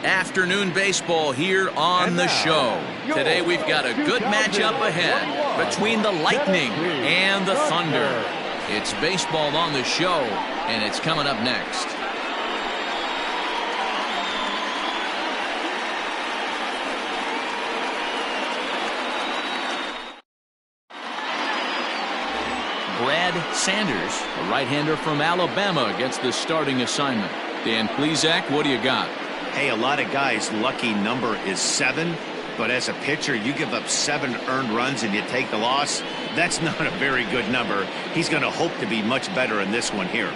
Afternoon baseball here on the show. Today we've got a good matchup ahead between the Lightning and the Thunder. It's baseball on the show, and it's coming up next. Brad Sanders, a right-hander from Alabama, gets the starting assignment. Dan Plesac, what do you got? Hey, a lot of guys' lucky number is 7, but as a pitcher, you give up 7 earned runs and you take the loss. That's not a very good number. He's going to hope to be much better in this one here.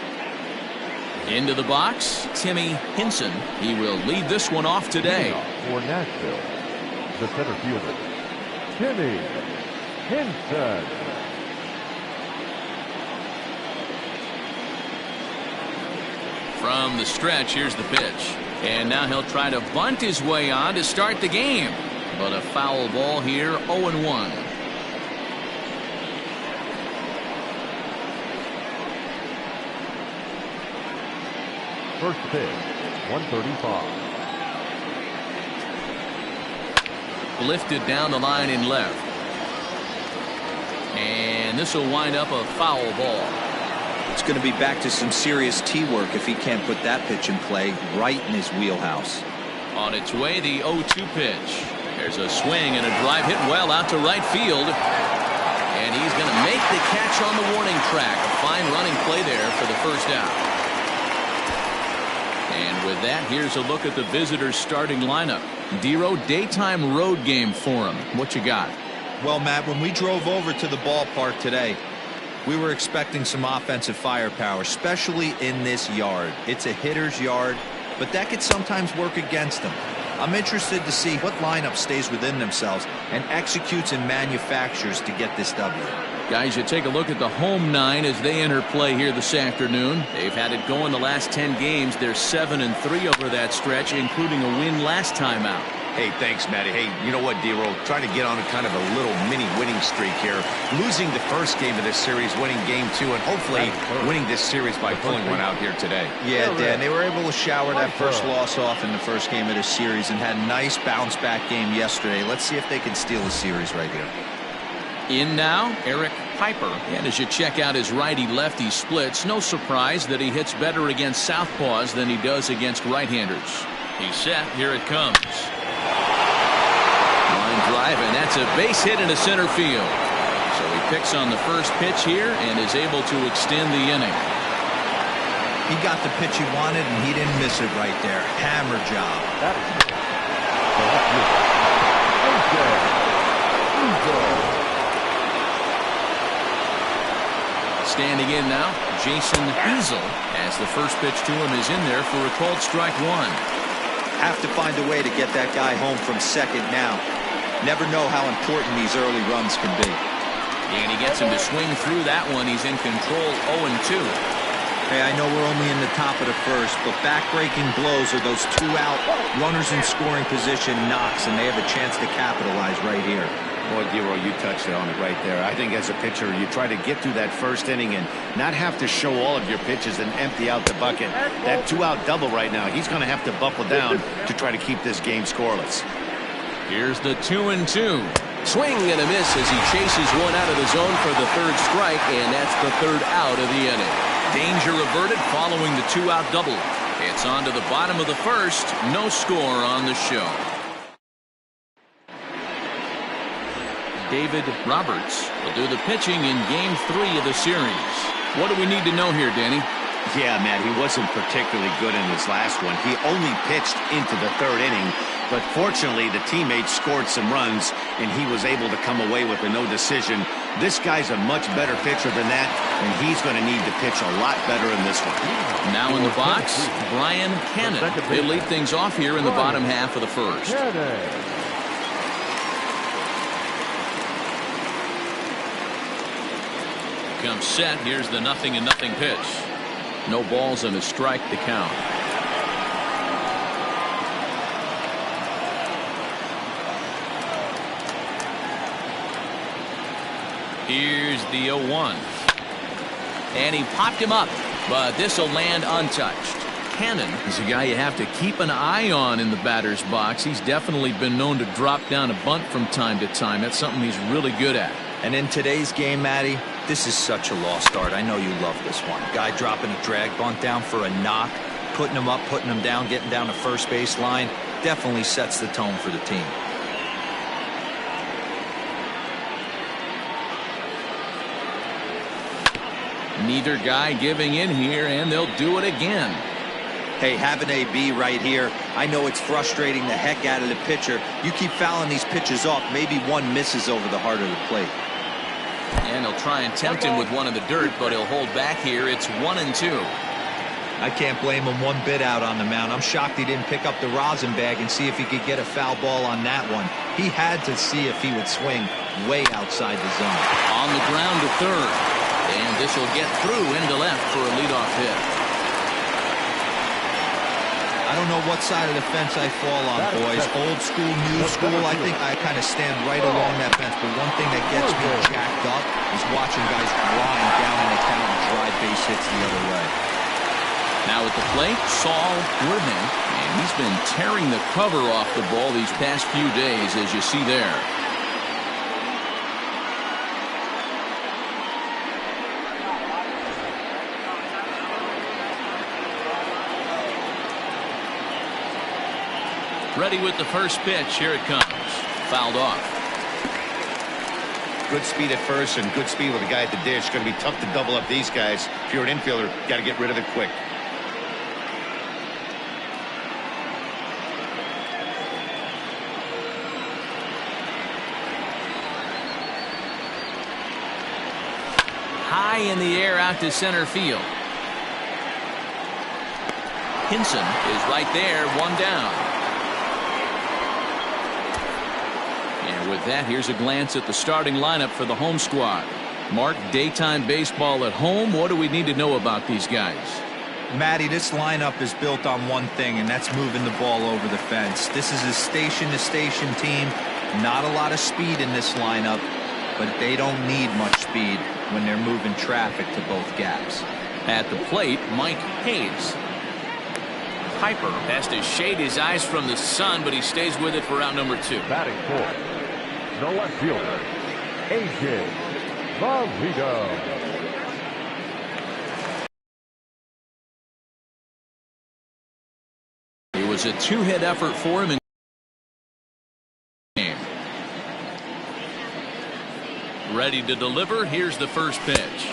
Into the box, Timmy Hinson. He will lead this one off today. For Nashville, the center fielder, Timmy Hinson. From the stretch, here's the pitch. And now he'll try to bunt his way on to start the game. But a foul ball here, 0-1. First pitch, 135. Lifted down the line in left. And this will wind up a foul ball. It's going to be back to some serious tee work if he can't put that pitch in play right in his wheelhouse. On its way, the 0-2 pitch. There's a swing and a drive hit well out to right field. And he's going to make the catch on the warning track. A fine running play there for the first out. And with that, here's a look at the visitors' starting lineup. Dero, daytime road game for him. What you got? Well, Matt, when we drove over to the ballpark today, we were expecting some offensive firepower, especially in this yard. It's a hitter's yard, but that could sometimes work against them. I'm interested to see what lineup stays within themselves and executes and manufactures to get this W. Guys, you take a look at the home 9 as they enter play here this afternoon. They've had it going the last 10 games. They're 7-3 over that stretch, including a win last time out. Hey, thanks, Matty. Hey, you know what, Dero? Trying to get on a kind of a little mini winning streak here. Losing the first game of this series, winning game 2, and hopefully winning this series by pulling one out here today. Yeah, Dan, they were able to shower that first loss off in the first game of this series and had a nice bounce-back game yesterday. Let's see if they can steal a series right here. In now, Eric Piper. And as you check out his righty-lefty splits, no surprise that he hits better against southpaws than he does against right-handers. He's set. Here it comes. Line drive, and that's a base hit into center field. So he picks on the first pitch here and is able to extend the inning. He got the pitch he wanted, and he didn't miss it right there. Hammer job. That is it. Standing in now, Jason Easel, as the first pitch to him is in there for a called strike 1. Have to find a way to get that guy home from second now. Never know how important these early runs can be. And he gets him to swing through that one. He's in control, 0-2. Hey, I know we're only in the top of the first, but back-breaking blows are those 2-out runners in scoring position knocks, and they have a chance to capitalize right here. Boy, Dero, you touched on it right there. I think as a pitcher, you try to get through that first inning and not have to show all of your pitches and empty out the bucket. That 2-out double right now, he's going to have to buckle down to try to keep this game scoreless. Here's the 2-2. Swing and a miss as he chases one out of the zone for the third strike, and that's the third out of the inning. Danger averted following the 2-out double. It's on to the bottom of the first. No score on the show. David Roberts will do the pitching in Game 3 of the series. What do we need to know here, Danny? Yeah, Matt, he wasn't particularly good in his last one. He only pitched into the third inning, but fortunately the teammates scored some runs, and he was able to come away with a no decision. This guy's a much better pitcher than that, and he's going to need to pitch a lot better in this one. Now in the box, Brian Cannon. They'll lead things off here in the bottom half of the first. Comes set. Here's the 0-0 pitch. No balls and a strike to count. Here's the 0-1. And he popped him up, but this will land untouched. Cannon is a guy you have to keep an eye on in the batter's box. He's definitely been known to drop down a bunt from time to time. That's something he's really good at. And in today's game, Matty, this is such a lost art. I know you love this one. Guy dropping a drag bunt down for a knock, putting him up, putting him down, getting down to first base line. Definitely sets the tone for the team. Neither guy giving in here, and they'll do it again. Hey, having AB right here, I know it's frustrating the heck out of the pitcher. You keep fouling these pitches off, maybe one misses over the heart of the plate. And he'll try and tempt him with one in the dirt, but he'll hold back here. It's 1-2. I can't blame him one bit out on the mound. I'm shocked he didn't pick up the rosin bag and see if he could get a foul ball on that one. He had to see if he would swing way outside the zone. On the ground to third. And this will get through into left for a leadoff hit. I don't know what side of the fence I fall on, boys. Old school, new school. I think I kind of stand right along that fence. But one thing that gets me jacked up is watching guys grind down in the count and drive base hits the other way. Now at the plate, Saul Goodman. And he's been tearing the cover off the ball these past few days, as you see there. Ready with the first pitch. Here it comes. Fouled off. Good speed at first and good speed with the guy at the dish. Going to be tough to double up these guys. If you're an infielder, got to get rid of it quick. High in the air out to center field. Hinson is right there, one down. And with that, here's a glance at the starting lineup for the home squad. Mark, daytime baseball at home. What do we need to know about these guys? Matty, this lineup is built on one thing, and that's moving the ball over the fence. This is a station-to-station team. Not a lot of speed in this lineup, but they don't need much speed when they're moving traffic to both gaps. At the plate, Mike Hayes. Piper has to shade his eyes from the sun, but he stays with it for out number 2. Batting fourth, the left fielder, A.J. Valvito. It was a 2-hit effort for him in game. Ready to deliver. Here's the first pitch.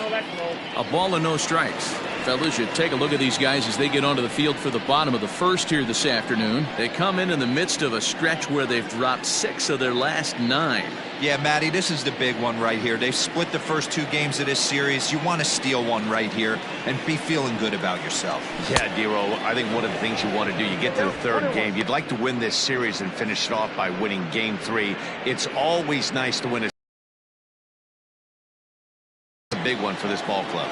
A ball and no strikes. Fellas, you take a look at these guys as they get onto the field for the bottom of the first here this afternoon. They come in the midst of a stretch where they've dropped 6 of their last 9. Yeah, Matty, this is the big one right here. They've split the first 2 games of this series. You want to steal one right here and be feeling good about yourself. Yeah, Dero, I think one of the things you want to do, you get to the third game, you'd like to win this series and finish it off by winning game 3. It's always nice to win a big one for this ball club.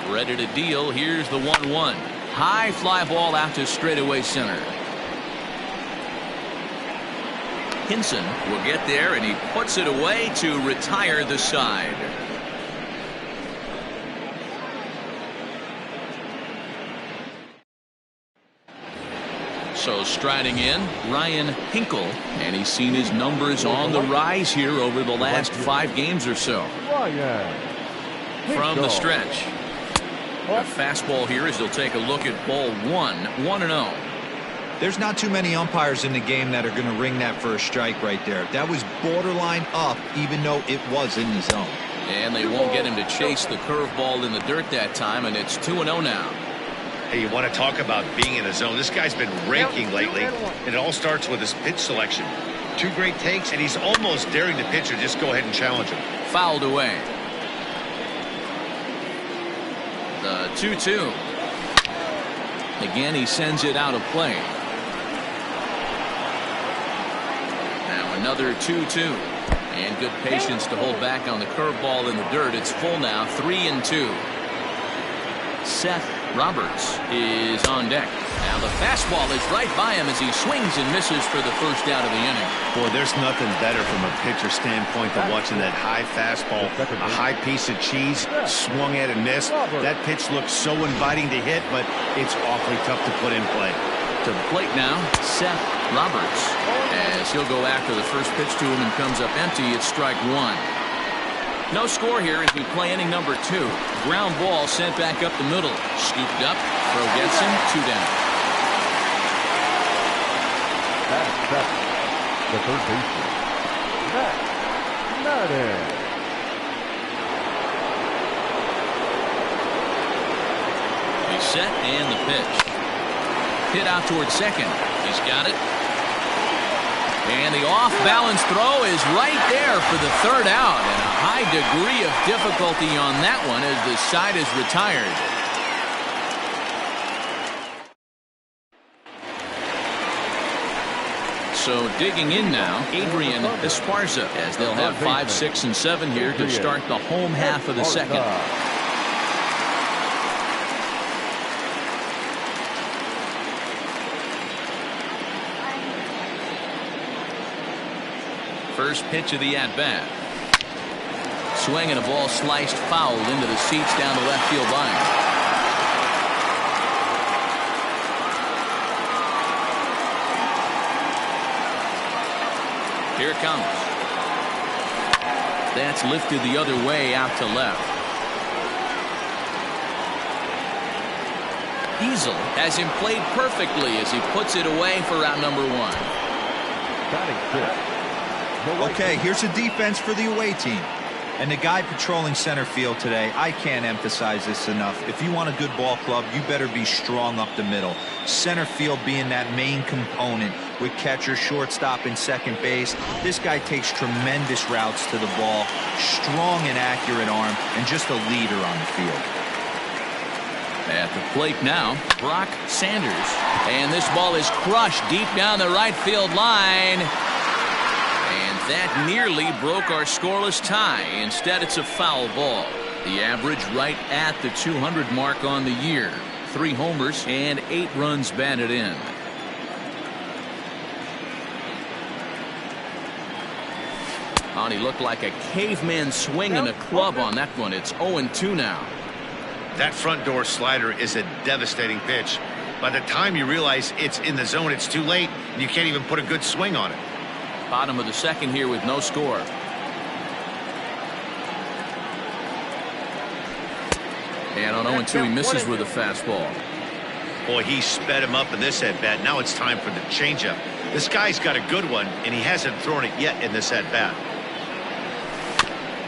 Ready to deal. Here's the 1-1. High fly ball out to straightaway center. Hinson will get there, and he puts it away to retire the side. So striding in, Ryan Hinkle, and he's seen his numbers on the rise here over the last 5 games or so. From the stretch. A fastball here as they'll take a look at ball 1, 1-0. There's not too many umpires in the game that are going to ring that for a strike right there. That was borderline up, even though it was in the zone. And they won't get him to chase the curveball in the dirt that time, and it's 2-0 now. Hey, you want to talk about being in the zone? This guy's been raking lately, and it all starts with his pitch selection. 2 great takes, and he's almost daring the pitcher just go ahead and challenge him. Fouled away. The 2-2. Again, he sends it out of play. Now another 2-2. And good patience to hold back on the curveball in the dirt. It's full now, 3-2. Seth Roberts is on deck. Now the fastball is right by him as he swings and misses for the first out of the inning. Boy, there's nothing better from a pitcher standpoint than watching that high fastball, a high piece of cheese, swung at and missed. That pitch looks so inviting to hit, but it's awfully tough to put in play. To the plate now, Seth Roberts, as he'll go after the first pitch to him and comes up empty. It's strike one. No score here as we play inning number 2. Ground ball sent back up the middle. Scooped up. Throw gets him. 2 down. That's the third baseman, Matt Madden. He's set and the pitch. Hit out towards second. He's got it. And the off-balance throw is right there for the third out. And a high degree of difficulty on that one as the side is retired. So digging in now, Adrian Esparza, as they'll have 5, 6, and 7 here to start the home half of the second. First pitch of the at-bat. Swing and a ball sliced foul into the seats down the left field line. Here it comes. That's lifted the other way out to left. Easel has him played perfectly as he puts it away for out number 1. Okay, here's a defense for the away team. And the guy patrolling center field today, I can't emphasize this enough. If you want a good ball club, you better be strong up the middle. Center field being that main component with catcher, shortstop, and second base. This guy takes tremendous routes to the ball, strong and accurate arm, and just a leader on the field. At the plate now, Brock Sanders. And this ball is crushed deep down the right field line. That nearly broke our scoreless tie. Instead, it's a foul ball. The average right at the 200 mark on the year. 3 homers and 8 runs batted in. Oh, he looked like a caveman swinging a club on that one. It's 0-2 now. That front door slider is a devastating pitch. By the time you realize it's in the zone, it's too late, and you can't even put a good swing on it. Bottom of the second here with no score. And on 0-2 he misses with a fastball. Boy, he sped him up in this at-bat. Now it's time for the changeup. This guy's got a good one, and he hasn't thrown it yet in this at-bat.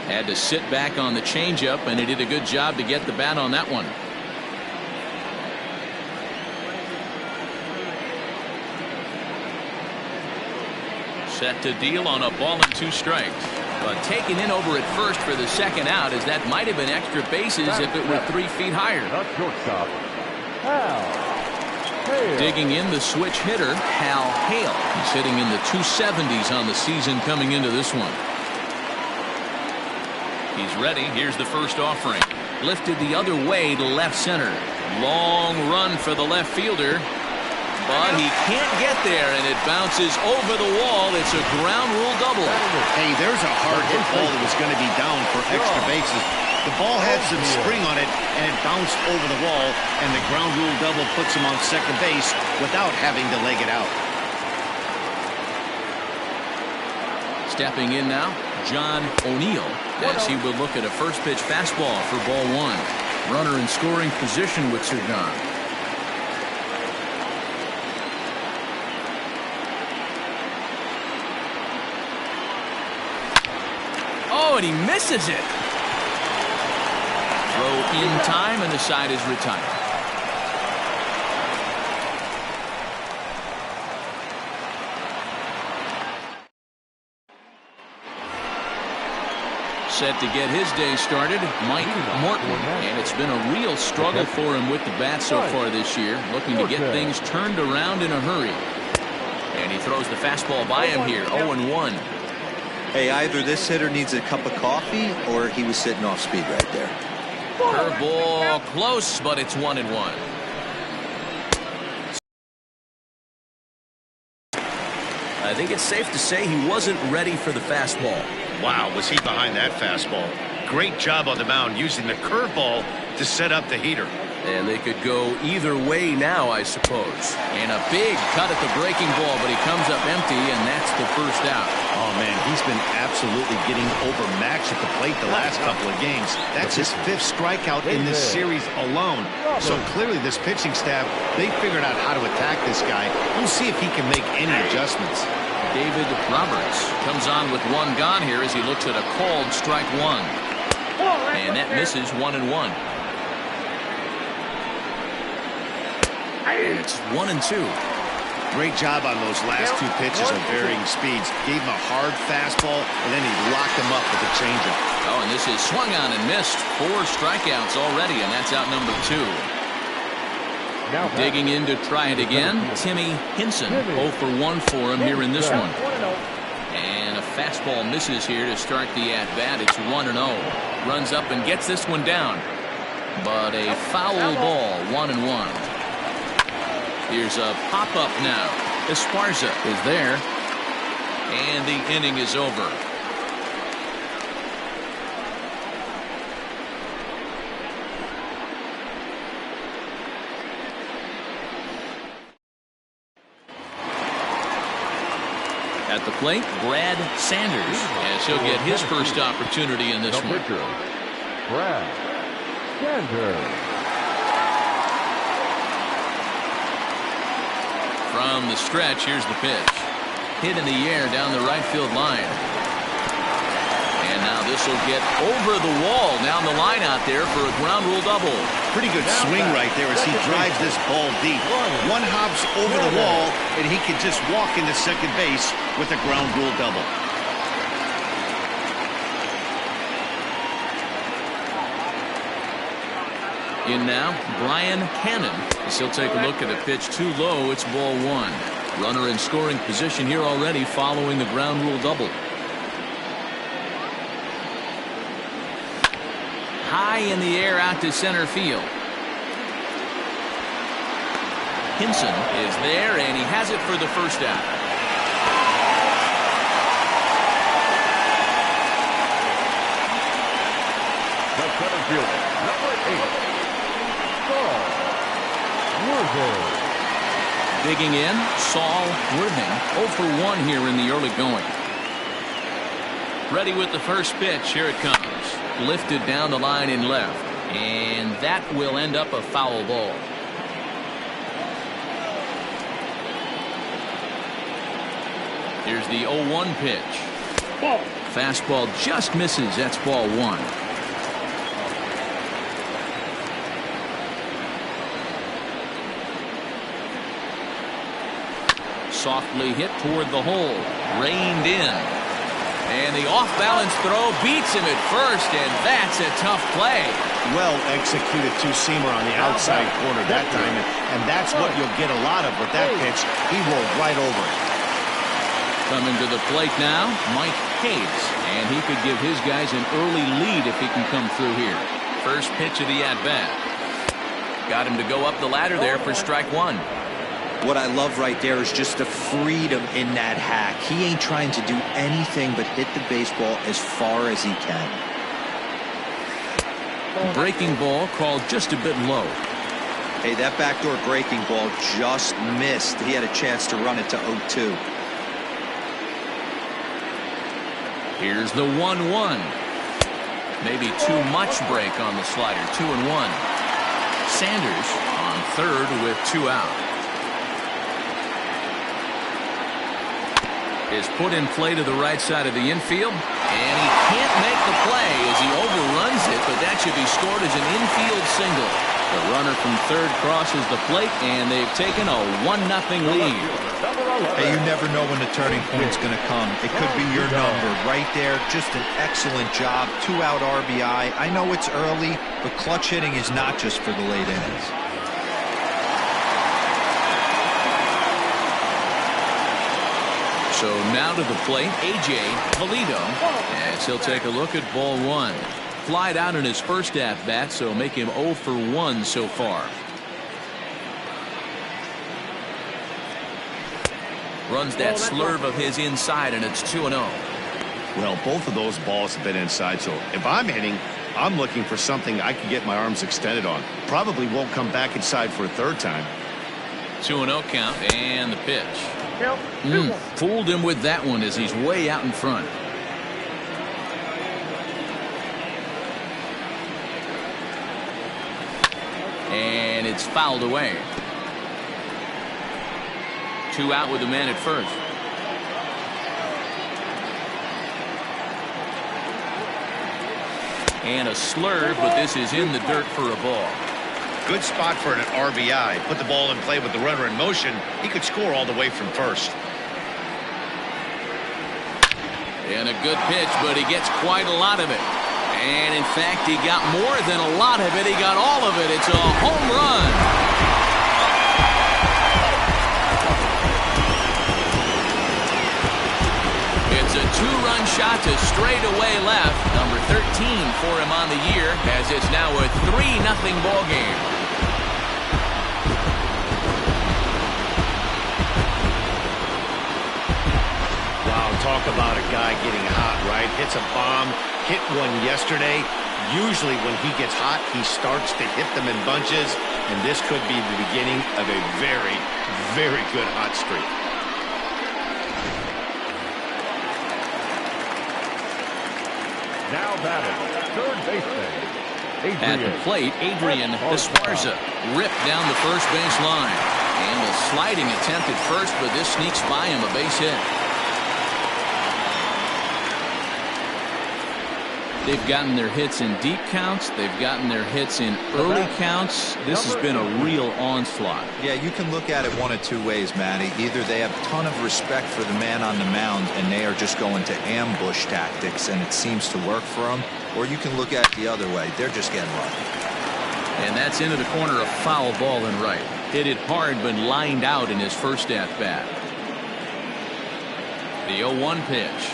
Had to sit back on the changeup, and he did a good job to get the bat on that one. Set to deal on a ball and 2 strikes. But taken in over at first for the second out, as that might have been extra bases if it were 3 feet higher. Digging in the switch hitter, Hal Hale. He's hitting in the 270s on the season coming into this one. He's ready. Here's the first offering. Lifted the other way to left center. Long run for the left fielder. But he can't get there, and it bounces over the wall. It's a ground rule double. Hey, there's a hard hit ball that was going to be down for extra bases. The ball had some spring on it, and it bounced over the wall, and the ground rule double puts him on second base without having to leg it out. Stepping in now, John O'Neill, as he will look at a first pitch fastball for ball 1. Runner in scoring position with Sudan. Oh, and he misses it. Throw in time, and the side is retired. Set to get his day started, Mike Morton. And it's been a real struggle for him with the bat so far this year. Looking to get things turned around in a hurry. And he throws the fastball by him here, 0-1. Hey, either this hitter needs a cup of coffee or he was sitting off speed right there. Curveball close, but it's 1-1. I think it's safe to say he wasn't ready for the fastball. Wow, was he behind that fastball? Great job on the mound using the curveball to set up the heater. And they could go either way now, I suppose. And a big cut at the breaking ball, but he comes up empty, and that's the first out. Oh, man, he's been absolutely getting overmatched at the plate the last couple of games. That's his 5th strikeout in this series alone. So clearly this pitching staff, they figured out how to attack this guy. We'll see if he can make any adjustments. David Roberts comes on with 1 gone here as he looks at a called strike 1. And that misses 1-1. And it's 1-2. Great job on those last 2 pitches of varying speeds. Gave him a hard fastball, and then he locked him up with a changeup. Oh, and this is swung on and missed. 4 strikeouts already, and that's out number 2. Digging in to try it again, Timmy Hinson. 0 for 1 for him here in this one. And a fastball misses here to start the at-bat. It's 1-0. Runs up and gets this one down. But a foul ball, 1-1. Here's a pop-up now. Esparza is there. And the inning is over. At the plate, Brad Sanders, as he'll get his first opportunity in this one. Brad Sanders. From the stretch, here's the pitch. Hit in the air down the right field line. And now this will get over the wall down the line out there for a ground rule double. Pretty good swing right there as he drives this ball deep. 1 hops over the wall, and he can just walk into second base with a ground rule double. In now, Brian Cannon. As he'll take a look at a pitch too low. It's ball 1. Runner in scoring position here already following the ground rule double. High in the air out to center field. Hinson is there, and he has it for the first out. The center fielder, number 8. Digging in, Saul Worthing. 0 for 1 here in the early going. Ready with the first pitch. Here it comes. Lifted down the line in left. And that will end up a foul ball. Here's the 0-1 pitch. Fastball just misses. That's ball 1. Softly hit toward the hole. Reined in. And the off-balance throw beats him at first, and that's a tough play. Well executed two-seamer on the outside corner that time, and that's what you'll get a lot of with that pitch. He rolled right over it. Coming to the plate now, Mike Hayes, and he could give his guys an early lead if he can come through here. First pitch of the at-bat. Got him to go up the ladder there for strike 1. What I love right there is just the freedom in that hack. He ain't trying to do anything but hit the baseball as far as he can. Breaking ball called just a bit low. Hey, that backdoor breaking ball just missed. He had a chance to run it to 0-2. Here's the 1-1. Maybe too much break on the slider. 2-1. Sanders on third with 2 out. Is put in play to the right side of the infield, and he can't make the play as he overruns it, but that should be scored as an infield single. The runner from third crosses the plate, and they've taken a 1-0 lead. Hey, you never know when the turning point's going to come. It could be your number right there. Just an excellent job. 2-out RBI. I know it's early, but clutch hitting is not just for the late innings. So now to the plate, A.J. Pulido, as he'll take a look at ball 1. Flied out in his first at-bat, so make him 0 for 1 so far. Runs that slurve of his inside, and it's 2-0. Well, both of those balls have been inside, so if I'm hitting, I'm looking for something I can get my arms extended on. Probably won't come back inside for a third time. 2-0 count, and the pitch. Fooled him with that one as he's way out in front. And it's fouled away. 2 out with the man at first. And a slurve, but this is in the dirt for a ball. Good spot for an RBI. Put the ball in play with the runner in motion. He could score all the way from first. And a good pitch, but he gets quite a lot of it. And in fact, he got more than a lot of it. He got all of it. It's a home run. It's a 2-run shot to straightaway left. Number 13 for him on the year, as it's now a 3-0 ball game. Wow, talk about a guy getting hot, right? Hits a bomb, hit one yesterday. Usually when he gets hot, he starts to hit them in bunches, and this could be the beginning of a very, very good hot streak. Now batting, third baseman, Adrian. At the plate, Adrian Esparza ripped down the first base line. And a sliding attempt at first, but this sneaks by him, a base hit. They've gotten their hits in deep counts. They've gotten their hits in early counts. This has been a real onslaught. Yeah, you can look at it one of two ways, Matty. Either they have a ton of respect for the man on the mound and they are just going to ambush tactics and it seems to work for them, or you can look at it the other way. They're just getting lucky. And that's into the corner, a foul ball and right. Hit it hard, but lined out in his first at-bat. The 0-1 pitch.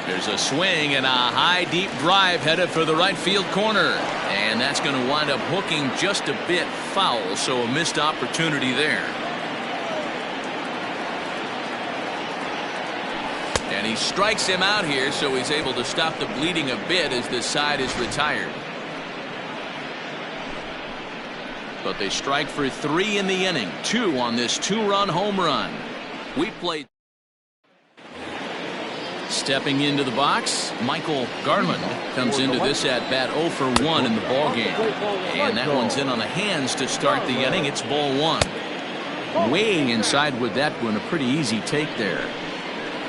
There's a swing and a high deep drive headed for the right field corner, and that's going to wind up hooking just a bit foul, so a missed opportunity there. And he strikes him out here, so he's able to stop the bleeding a bit as this side is retired. But they strike for 3 in the inning, 2 on this 2-run home run. We played. Stepping into the box, Michael Garland comes into this at bat 0 for 1 in the ball game, and that one's in on the hands to start the inning. It's ball 1. Way inside with that one, a pretty easy take there.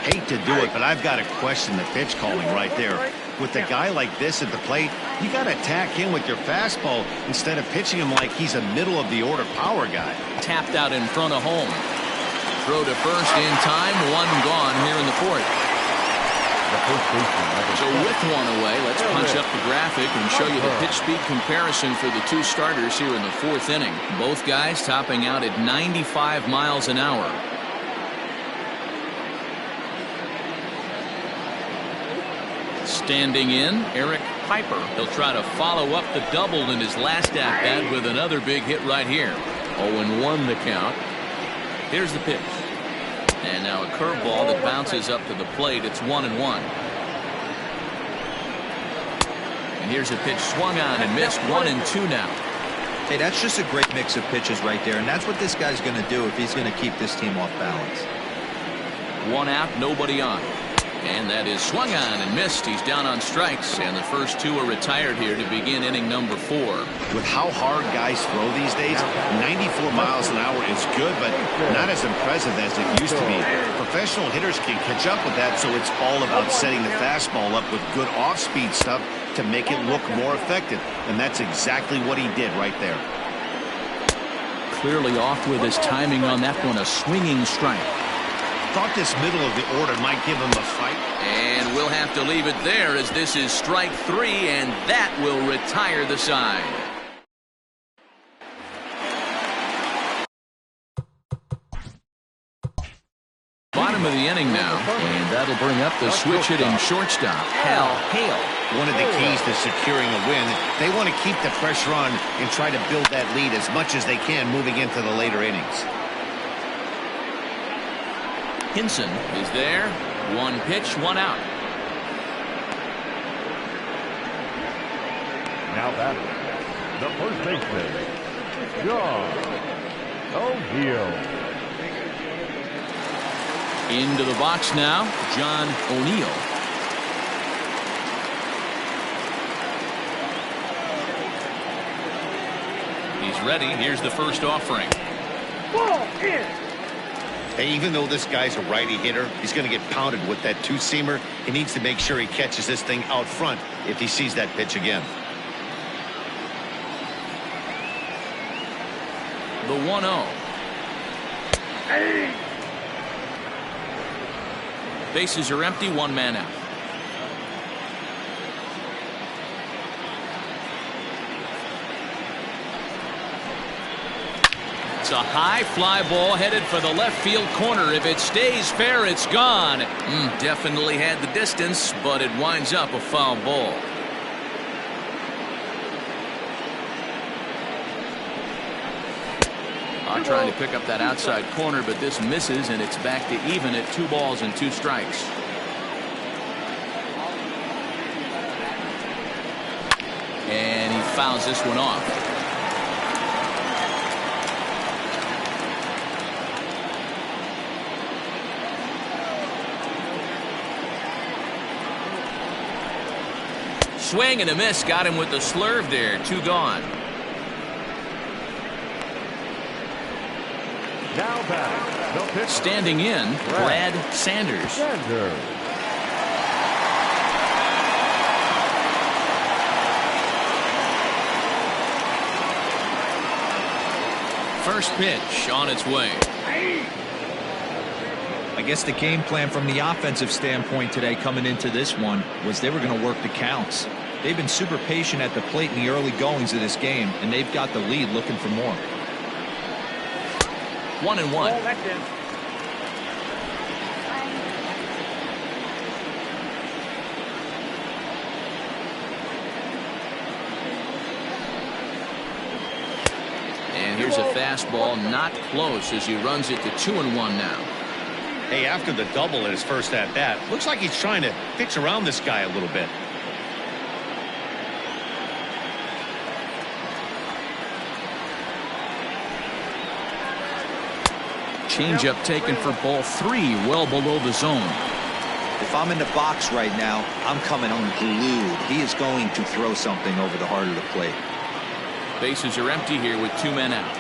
Hate to do it, but I've got to question the pitch calling right there. With a guy like this at the plate, you got to attack him with your fastball instead of pitching him like he's a middle of the order power guy. Tapped out in front of home. Throw to first in time, 1 gone here in the 4th. So with 1 away, let's punch up the graphic and show you the pitch speed comparison for the 2 starters here in the 4th inning. Both guys topping out at 95 miles an hour. Standing in, Eric Piper. He'll try to follow up the double in his last at-bat with another big hit right here. 0-1 the count. Here's the pitch. And now a curveball that bounces up to the plate. It's 1-1. And here's a pitch swung on and missed. 1-2 now. Hey, that's just a great mix of pitches right there, and that's what this guy's going to do if he's going to keep this team off balance. 1 out, nobody on. And that is swung on and missed. He's down on strikes, and the first 2 are retired here to begin inning number 4. With how hard guys throw these days, 94 miles an hour is good, but not as impressive as it used to be. Professional hitters can catch up with that, so it's all about setting the fastball up with good off-speed stuff to make it look more effective, and that's exactly what he did right there. Clearly off with his timing on that one, a swinging strike. Thought this middle of the order might give him a fight. And we'll have to leave it there as this is strike 3, and that will retire the side. Bottom of the inning now, and that'll bring up the switch-hitting shortstop, Hal Hale. One of the keys to securing a win, they want to keep the pressure on and try to build that lead as much as they can moving into the later innings. Hinson is there. One pitch, one out. Now batter, the first baseman, John O'Neill. Into the box now, John O'Neill. He's ready. Here's the first offering. Ball in. Hey, even though this guy's a righty hitter, he's going to get pounded with that two-seamer. He needs to make sure he catches this thing out front if he sees that pitch again. The 1-0. Hey. Bases are empty, one man out. It's a high fly ball headed for the left field corner. If it stays fair, it's gone. Definitely had the distance, but it winds up a foul ball. Trying to pick up that outside corner, but this misses, and it's back to even at 2 balls and 2 strikes. And he fouls this one off. Swing and a miss. Got him with the slurve there. 2 gone. Now back, the pitcher. Standing in, Brad Sanders. First pitch on its way. I guess the game plan from the offensive standpoint today coming into this one was they were going to work the counts. They've been super patient at the plate in the early goings of this game, and they've got the lead looking for more. 1-1. And here's a fastball not close as he runs it to 2-1 now. Hey, after the double at his first at-bat, looks like he's trying to pitch around this guy a little bit. Changeup taken for ball 3, well below the zone. If I'm in the box right now, I'm coming unglued. He is going to throw something over the heart of the plate. Bases are empty here with 2 men out.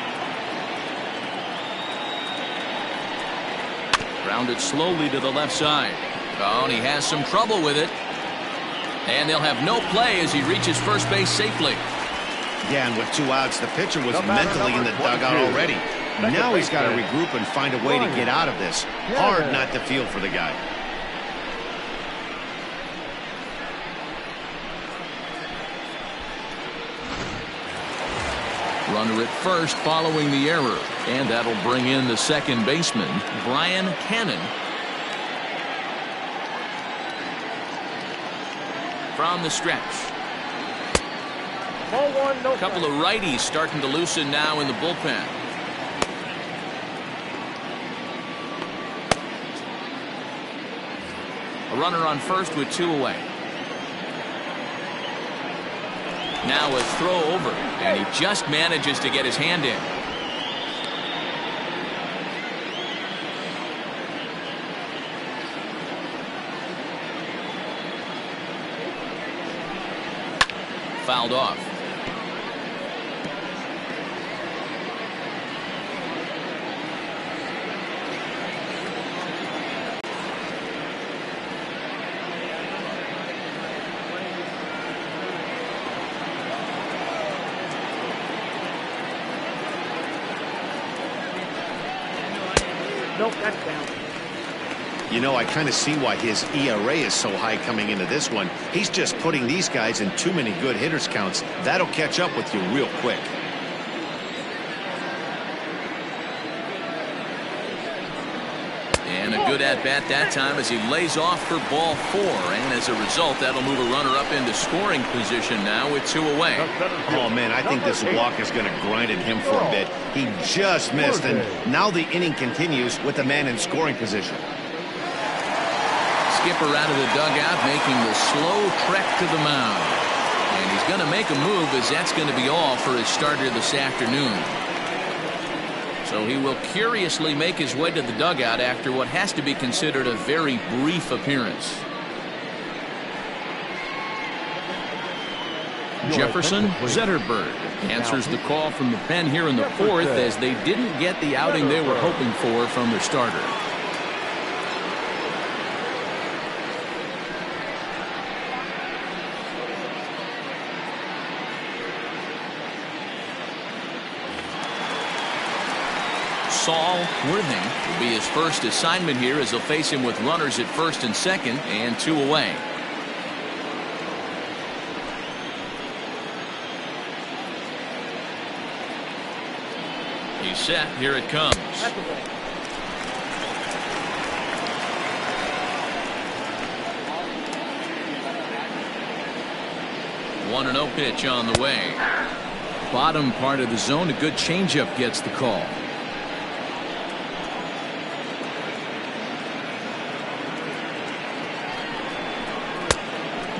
Grounded slowly to the left side. Oh, and he has some trouble with it. And they'll have no play as he reaches first base safely. Yeah, and with 2 outs, the pitcher was mentally in the dugout already. Now he's got to regroup and find a way to get out of this. Hard not to feel for the guy. Runner at first following the error. And that'll bring in the second baseman, Brian Cannon. From the stretch. Ball 1, no. A couple of righties starting to loosen now in the bullpen. A runner on first with 2 away. Now a throw over, and he just manages to get his hand in. Fouled off. Nope, that's down. You know, I kind of see why his ERA is so high coming into this one. He's just putting these guys in too many good hitters counts. That'll catch up with you real quick. And a good at bat that time as he lays off for ball 4, and as a result that'll move a runner up into scoring position now with 2 away. Oh man, I think this walk is going to grind at him for a bit. He just missed, and now the inning continues with the man in scoring position. Skipper out of the dugout making the slow trek to the mound, and he's going to make a move as that's going to be all for his starter this afternoon. So he will curiously make his way to the dugout after what has to be considered a very brief appearance. Jefferson Zetterberg answers the call from the pen here in the 4th as they didn't get the outing they were hoping for from their starter. Saul Worthing will be his first assignment here as they'll face him with runners at first and second and 2 away. He's set. Here it comes. 1-0 pitch on the way. Bottom part of the zone. A good changeup gets the call.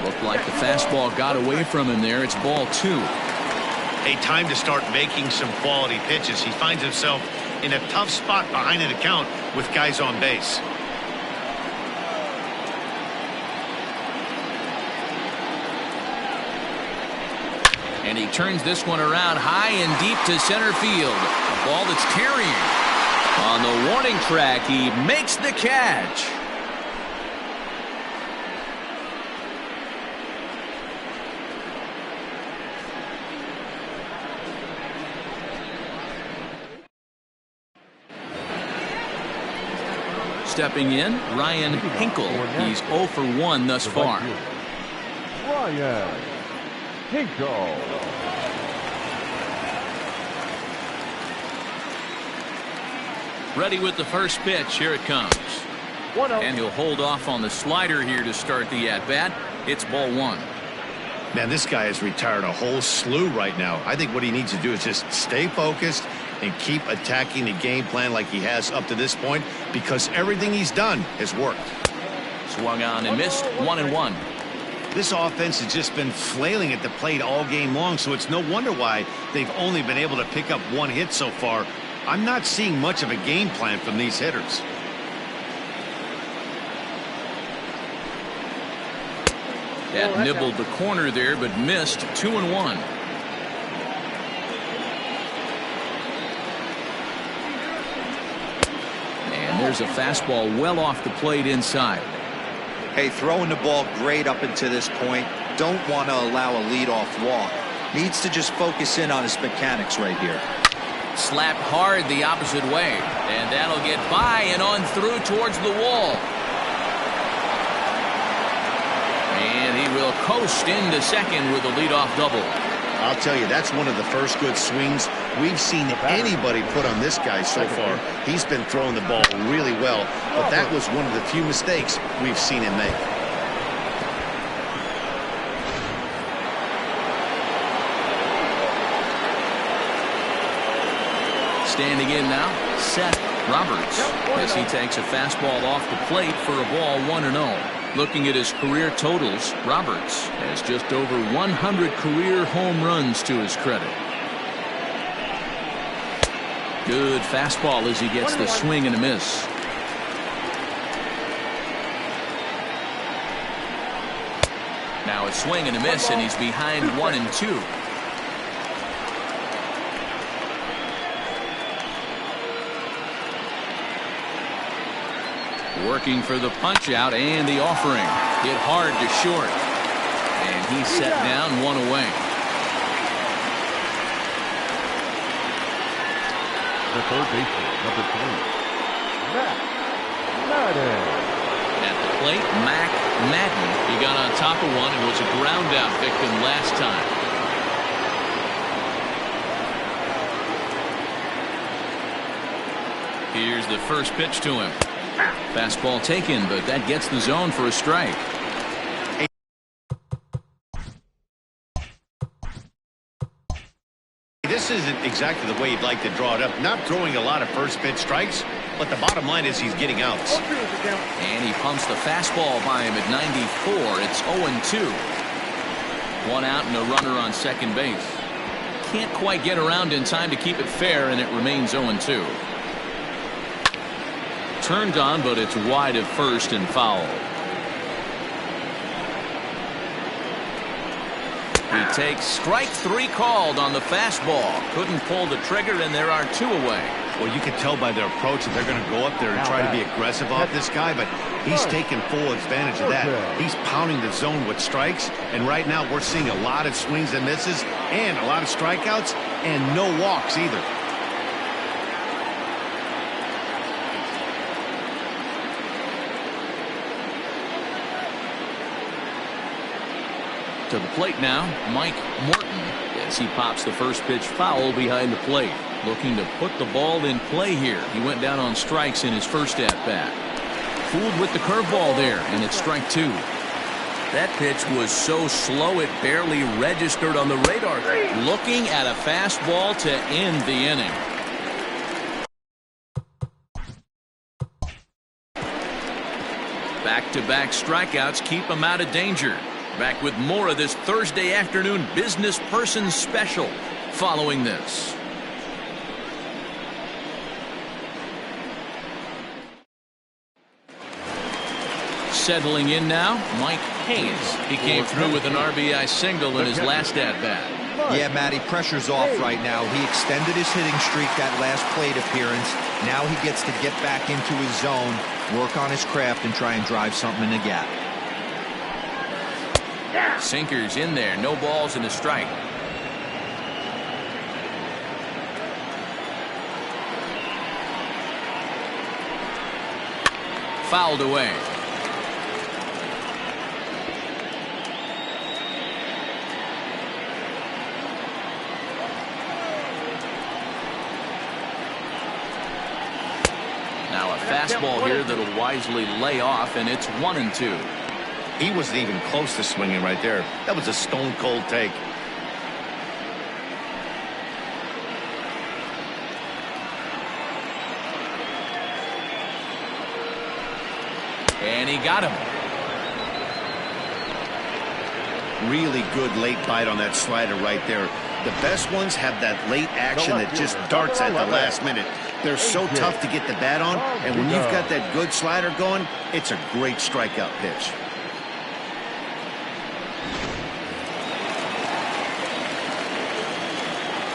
Looked like the fastball got away from him there. It's ball 2. A time to start making some quality pitches. He finds himself in a tough spot behind an account with guys on base. And he turns this one around high and deep to center field. A ball that's carrying. On the warning track, he makes the catch. Stepping in, Ryan Hinkle. He's 0 for 1 thus far. Ryan Hinkle. Ready with the first pitch. Here it comes. And he'll hold off on the slider here to start the at-bat. It's ball 1. Man, this guy has retired a whole slew right now. I think what he needs to do is just stay focused and keep attacking the game plan like he has up to this point, because everything he's done has worked. Swung on and missed. 1-1. This offense has just been flailing at the plate all game long, so it's no wonder why they've only been able to pick up 1 hit so far. I'm not seeing much of a game plan from these hitters. That nibbled the corner there, but missed. 2-1. And there's a fastball well off the plate inside. Hey, throwing the ball great up until this point. Don't want to allow a leadoff walk. Needs to just focus in on his mechanics right here. Slapped hard the opposite way, and that'll get by and on through towards the wall. And he will coast into second with a leadoff double. I'll tell you, that's one of the first good swings we've seen anybody put on this guy so far. He's been throwing the ball really well, but that was one of the few mistakes we've seen him make. Standing in now, Seth Roberts, as he takes a fastball off the plate for a ball 1-0. Looking at his career totals, Roberts has just over 100 career home runs to his credit. Good fastball as he gets the swing and a miss. Now a swing and a miss, and he's behind 1-2. Working for the punch out and the offering. Hit hard to short. And he's set down 1 away. The third baseman, number 3, Matt Madden. At the plate, Mac Madden. He got on top of one and was a ground out victim last time. Here's the first pitch to him. Fastball taken, but that gets the zone for a strike. This isn't exactly the way you'd like to draw it up. Not throwing a lot of first pitch strikes, but the bottom line is he's getting outs. And he pumps the fastball by him at 94. It's 0-2. One out and a runner on second base. Can't quite get around in time to keep it fair, and it remains 0-2. Turned on, but it's wide of first and foul. He takes strike 3 called on the fastball. Couldn't pull the trigger, and there are 2 away. Well, you can tell by their approach that they're going to go up there and try to be aggressive off this guy, but he's taking full advantage of that. He's pounding the zone with strikes, and right now we're seeing a lot of swings and misses and a lot of strikeouts and no walks either. To the plate now, Mike Morton, as he pops the first pitch foul behind the plate. Looking to put the ball in play here. He went down on strikes in his first at-bat. Fooled with the curveball there, and it's strike 2. That pitch was so slow it barely registered on the radar. Looking at a fastball to end the inning. Back-to-back strikeouts keep him out of danger. Back with more of this Thursday afternoon business person special following this. Settling in now, Mike Hayes. He came through with an RBI single in his last at-bat. Yeah, Matty, pressure's off right now. He extended his hitting streak that last plate appearance. Now he gets to get back into his zone, work on his craft, and try and drive something in the gap. Sinkers in there, no balls and a strike. Fouled away. Now a fastball here that'll wisely lay off, and it's 1-2. He wasn't even close to swinging right there. That was a stone-cold take. And he got him. Really good late bite on that slider right there. The best ones have that late action that just darts at the last minute. They're so tough to get the bat on, and when you've got that good slider going, it's a great strikeout pitch.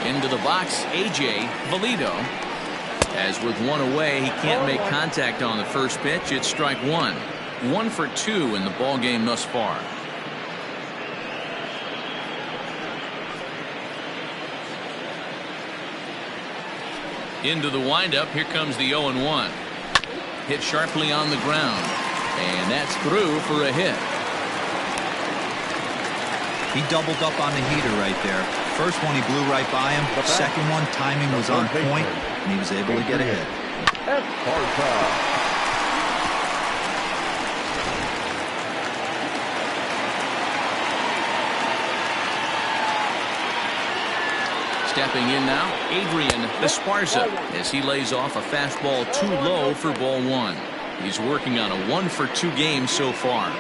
Into the box, A.J. Valido. As with one away, he can't make contact on the first pitch. It's strike 1. 1 for 2 in the ball game thus far. Into the windup. Here comes the 0-1. Hit sharply on the ground. And that's through for a hit. He doubled up on the heater right there. First one, he blew right by him. Second one, timing was on point, and he was able to get a hit. Stepping in now, Adrian Esparza, as he lays off a fastball too low for ball 1. He's working on a 1 for 2 game so far.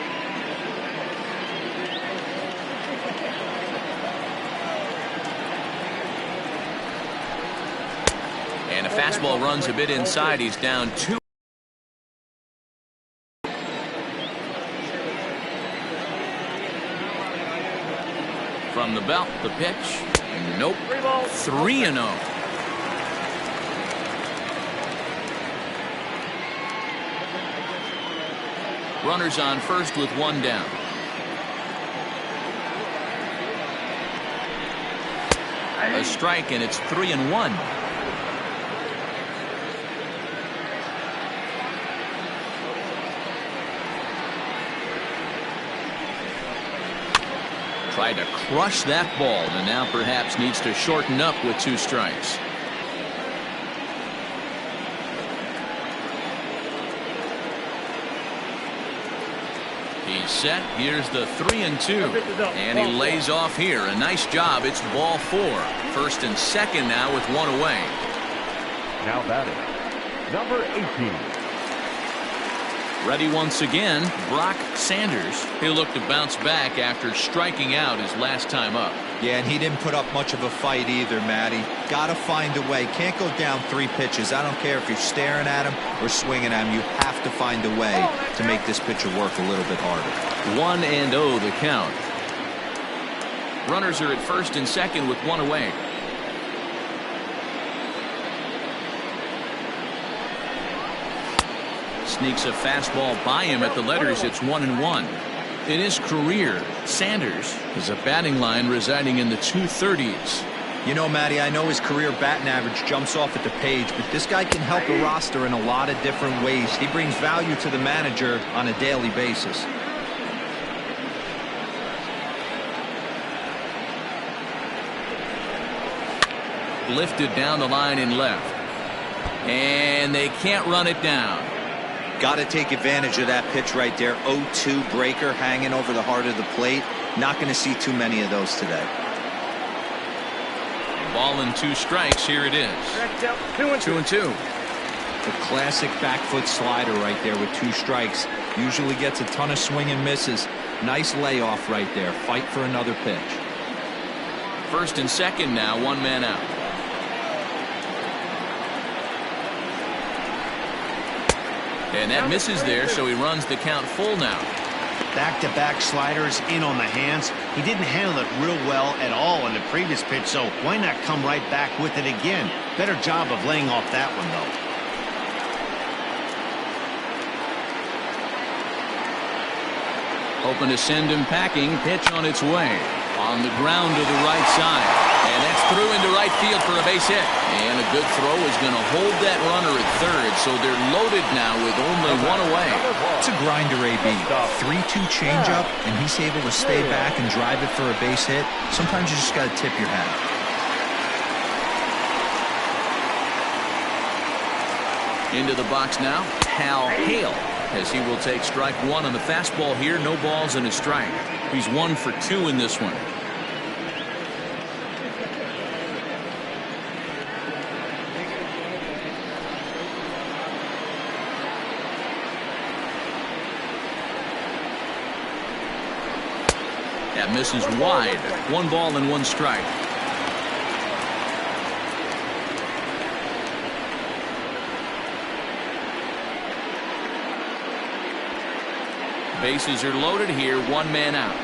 And a fastball runs a bit inside. He's down 2. From the belt, the pitch. Nope. 3-0. Runners on first with 1 down. A strike, and it's 3-1. Tried to crush that ball, and now perhaps needs to shorten up with 2 strikes. He's set. Here's the 3-2. And he lays off here. A nice job. It's ball 4. 1st and 2nd now with 1 away. Now batting, number 18. Ready once again, Brock Sanders. He'll look to bounce back after striking out his last time up. Yeah, and he didn't put up much of a fight either, Matty. Got to find a way. Can't go down 3 pitches. I don't care if you're staring at him or swinging at him. You have to find a way to make this pitcher work a little bit harder. 1-0 the count. Runners are at 1st and 2nd with 1 away. Sneaks a fastball by him at the letters. It's 1-1. In his career, Sanders is a batting line residing in the 230s. You know, Matty, I know his career batting average jumps off at the page, but this guy can help the roster in a lot of different ways. He brings value to the manager on a daily basis. Lifted down the line in left. And they can't run it down. Got to take advantage of that pitch right there. 0-2 breaker hanging over the heart of the plate. Not going to see too many of those today. Ball and 2 strikes. Here it is. 2-2. The classic back foot slider right there with 2 strikes. Usually gets a ton of swing and misses. Nice layoff right there. Fight for another pitch. 1st and 2nd now. 1 man out. And that misses there, so he runs the count full now. Back-to-back sliders in on the hands. He didn't handle it real well at all on the previous pitch, so why not come right back with it again? Better job of laying off that one, though. Hoping to send him packing. Pitch on its way. On the ground to the right side. And that's through into right field for a base hit. And a good throw is going to hold that runner at 3rd, so they're loaded now with only 1 away. It's a grinder, AB. 3-2 changeup, and he's able to stay back and drive it for a base hit. Sometimes you just got to tip your hat. Into the box now, Hal Hale, as he will take strike 1 on the fastball here. No balls and a strike. He's 1 for 2 in this one. That misses wide. 1 ball and 1 strike. Bases are loaded here. 1 man out.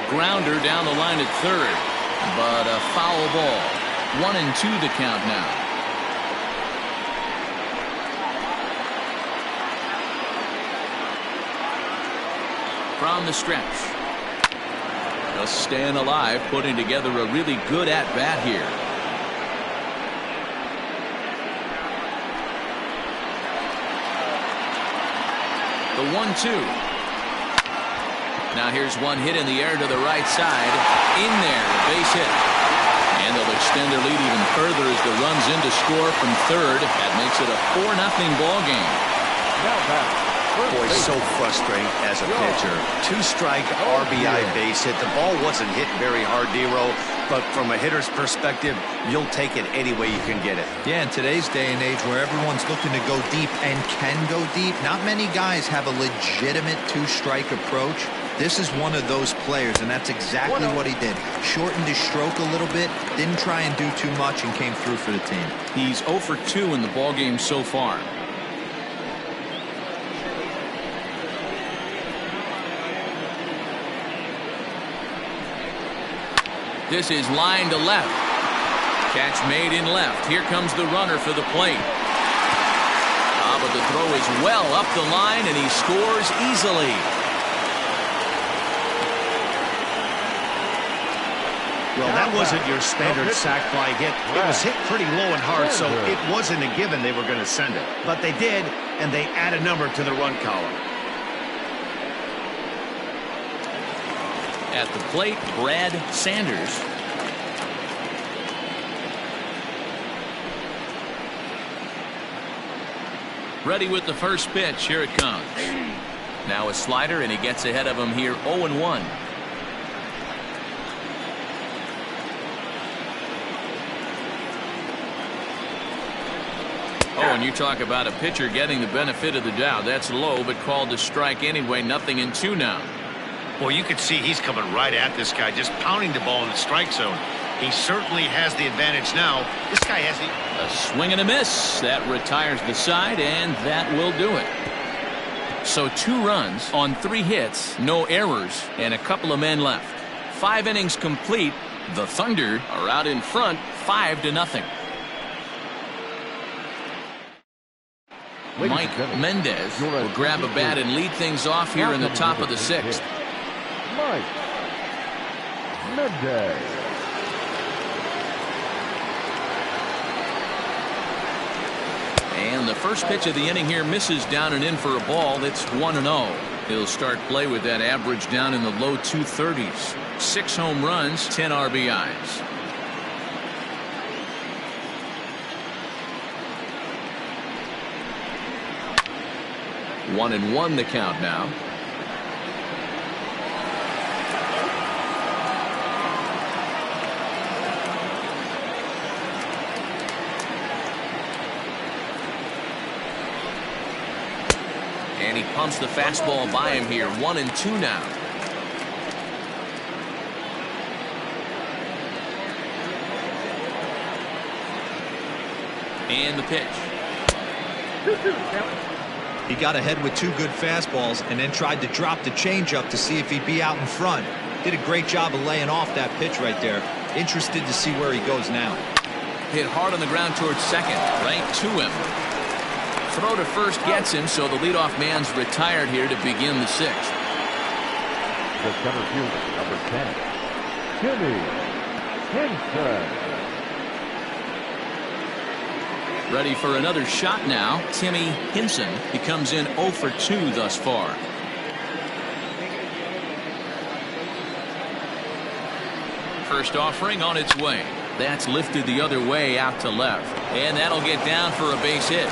Grounder down the line at 3rd, but a foul ball. 1-2 the count now. From the stretch. Just staying alive, putting together a really good at-bat here. The 1-2. Now here's one hit in the air to the right side. In there, base hit. And they'll extend their lead even further as the run's in to score from 3rd. That makes it a 4-0 ball game. Now back. Boy, so frustrating as a pitcher. 2-strike RBI base hit. The ball wasn't hit very hard, D-Row, but from a hitter's perspective, you'll take it any way you can get it. Yeah, in today's day and age where everyone's looking to go deep and can go deep, not many guys have a legitimate 2-strike approach. This is one of those players, and that's exactly what he did. Shortened his stroke a little bit, didn't try and do too much, and came through for the team. He's 0 for 2 in the ballgame so far. This is line to left. Catch made in left. Here comes the runner for the plate. But the throw is well up the line, and he scores easily. Well, that wasn't your standard sac fly hit. It was hit pretty low and hard, so it wasn't a given they were going to send it. But they did, and they add a number to the run column. At the plate, Brad Sanders. Ready with the first pitch. Here it comes. Now a slider, and he gets ahead of him here 0-1. Oh, and you talk about a pitcher getting the benefit of the doubt. That's low, but called to strike anyway. 0-2 now. Well, you can see he's coming right at this guy, just pounding the ball in the strike zone. He certainly has the advantage now. This guy has the... A swing and a miss. That retires the side, and that will do it. So 2 runs on 3 hits, no errors, and a couple of men left. 5 innings complete. The Thunder are out in front, 5-0. Mike Mendez will grab a bat and lead things off here in the top of the 6th. Mike Mendez. And the first pitch of the inning here misses down and in for a ball. It's 1-0. He'll start play with that average down in the low 230s. 6 home runs, 10 RBIs. One and one the count now. And he pumps the fastball by him here. 1-2 now. And the pitch. He got ahead with 2 good fastballs and then tried to drop the changeup to see if he'd be out in front. Did a great job of laying off that pitch right there. Interested to see where he goes now. Hit hard on the ground towards second. Right to him. Throw to first gets him, so the leadoff man's retired here to begin the 6th. The center fielder, number 10, Timmy Henson. Ready for another shot now. Timmy Henson. He comes in 0 for 2 thus far. First offering on its way. That's lifted the other way out to left. And that'll get down for a base hit.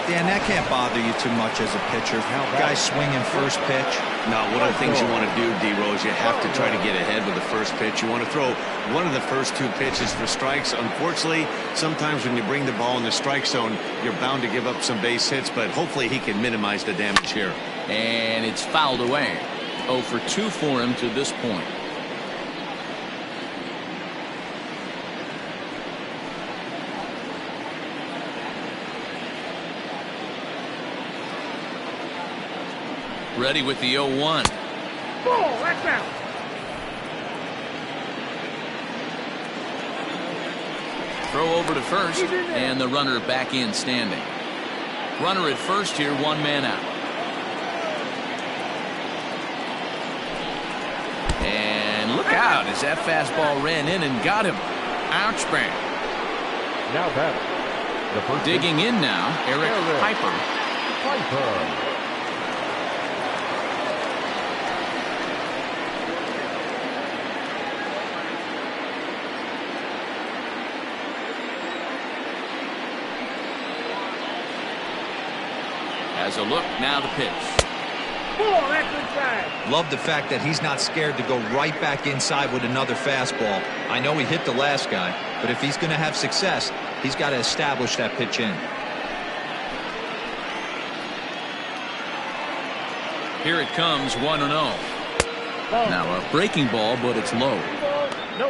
Dan, that can't bother you too much as a pitcher. Guy swinging first pitch. No, one of the things you want to do, D-Rose, you have to try to get ahead with the first pitch. You want to throw one of the first 2 pitches for strikes. Unfortunately, sometimes when you bring the ball in the strike zone, you're bound to give up some base hits, but hopefully he can minimize the damage here. And it's fouled away. 0 for 2 for him to this point. Ready with the 0-1. Ball, that's out. Throw over to first, and the runner back in standing. Runner at first here, 1 man out. And look out as that fastball ran in and got him. Ouch, man. Now that the first digging in now, Eric Piper. Has a look, now the pitch. Ball, that's inside. Love the fact that he's not scared to go right back inside with another fastball. I know he hit the last guy, but if he's going to have success, he's got to establish that pitch in. Here it comes, 1-0. Now a breaking ball, but it's low.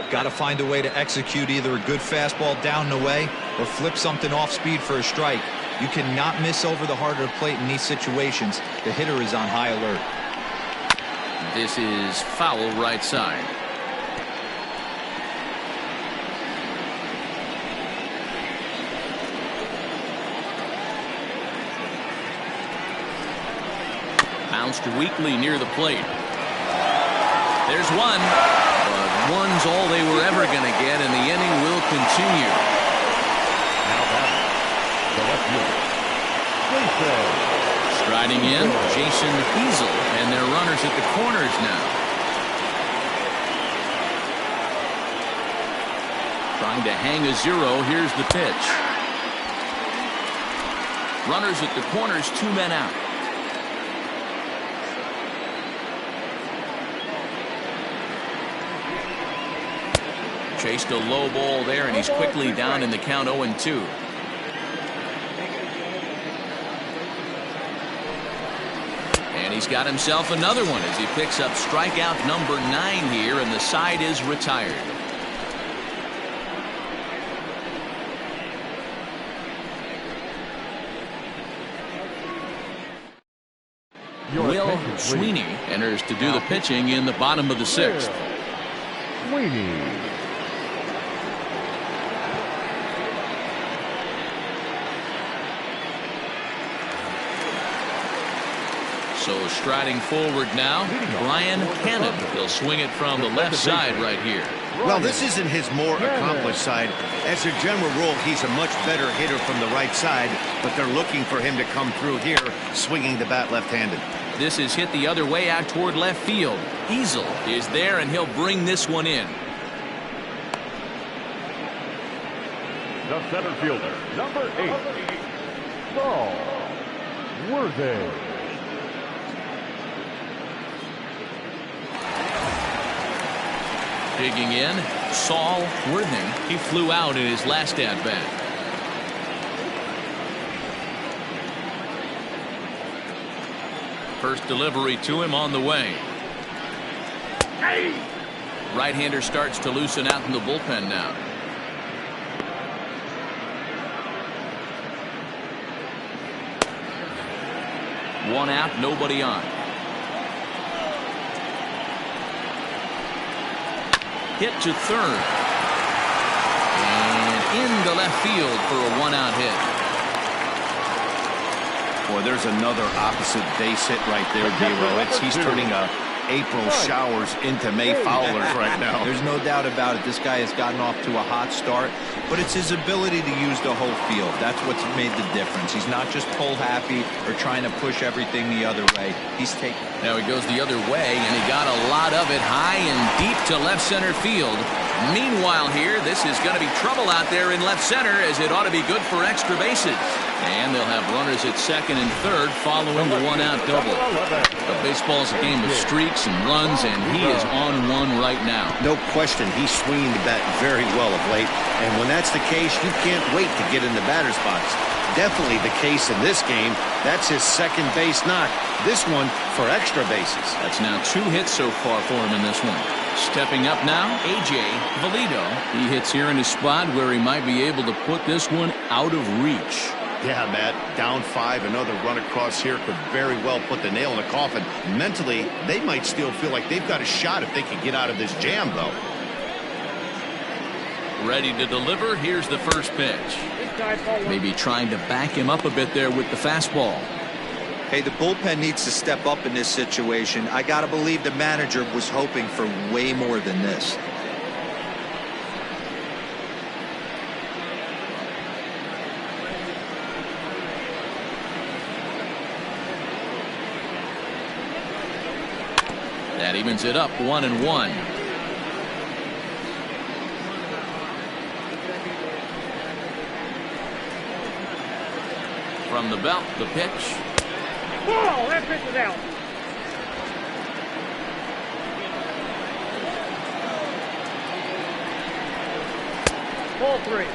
Got to find a way to execute either a good fastball down the way or flip something off speed for a strike. You cannot miss over the heart of the plate in these situations. The hitter is on high alert. This is foul right side. Bounced weakly near the plate. There's one. But one's all they were ever going to get, and the inning will continue. Now that the left fielder, Striding in, Jason Easel, and their runners at the corners now. Trying to hang a 0. Here's the pitch. Runners at the corners, 2 men out. Chased a low ball there, and he's quickly down in the count 0-2. And he's got himself another one as he picks up strikeout number 9 here, and the side is retired. Will Sweeney enters to do the pitching in the bottom of the 6th. Sweeney. So striding forward now, Brian Cannon. He'll swing it from the left side right here. Well, this isn't his more accomplished side. As a general rule, he's a much better hitter from the right side, but they're looking for him to come through here, swinging the bat left-handed. This is hit the other way out toward left field. Easel is there, and he'll bring this one in. The center fielder, number 8, Saul Worthy. Digging in, Saul Worthing. He flew out in his last at-bat. First delivery to him on the way. Right-hander starts to loosen out in the bullpen now. One out, nobody on. Hit to third. And into left field for a 1-out hit. Boy, there's another opposite base hit right there, D-Row. He's turning April showers into May foulers right now. There's no doubt about it. This guy has gotten off to a hot start, but it's his ability to use the whole field. That's what's made the difference. He's not just pull happy or trying to push everything the other way. He's taking. Now he goes the other way, and he got a lot of it high and deep to left center field. Meanwhile here, this is going to be trouble out there in left center, as it ought to be good for extra bases. And they'll have runners at second and third following the 1-out double. But baseball's a game of streaks and runs, and he is on one right now. No question, he's swinging the bat very well of late. And when that's the case, you can't wait to get in the batter's box. Definitely the case in this game. That's his second base knock. This one for extra bases. That's now 2 hits so far for him in this one. Stepping up now, A.J. Valido. He hits here in a spot where he might be able to put this one out of reach. Yeah, Matt, down 5, another run across here could very well put the nail in the coffin. Mentally, they might still feel like they've got a shot if they can get out of this jam, though. Ready to deliver. Here's the first pitch. Maybe trying to back him up a bit there with the fastball. Hey, the bullpen needs to step up in this situation. I got to believe the manager was hoping for way more than this. That evens it up 1-1. From the belt, the pitch. Whoa, that pitch is out. Ball 3.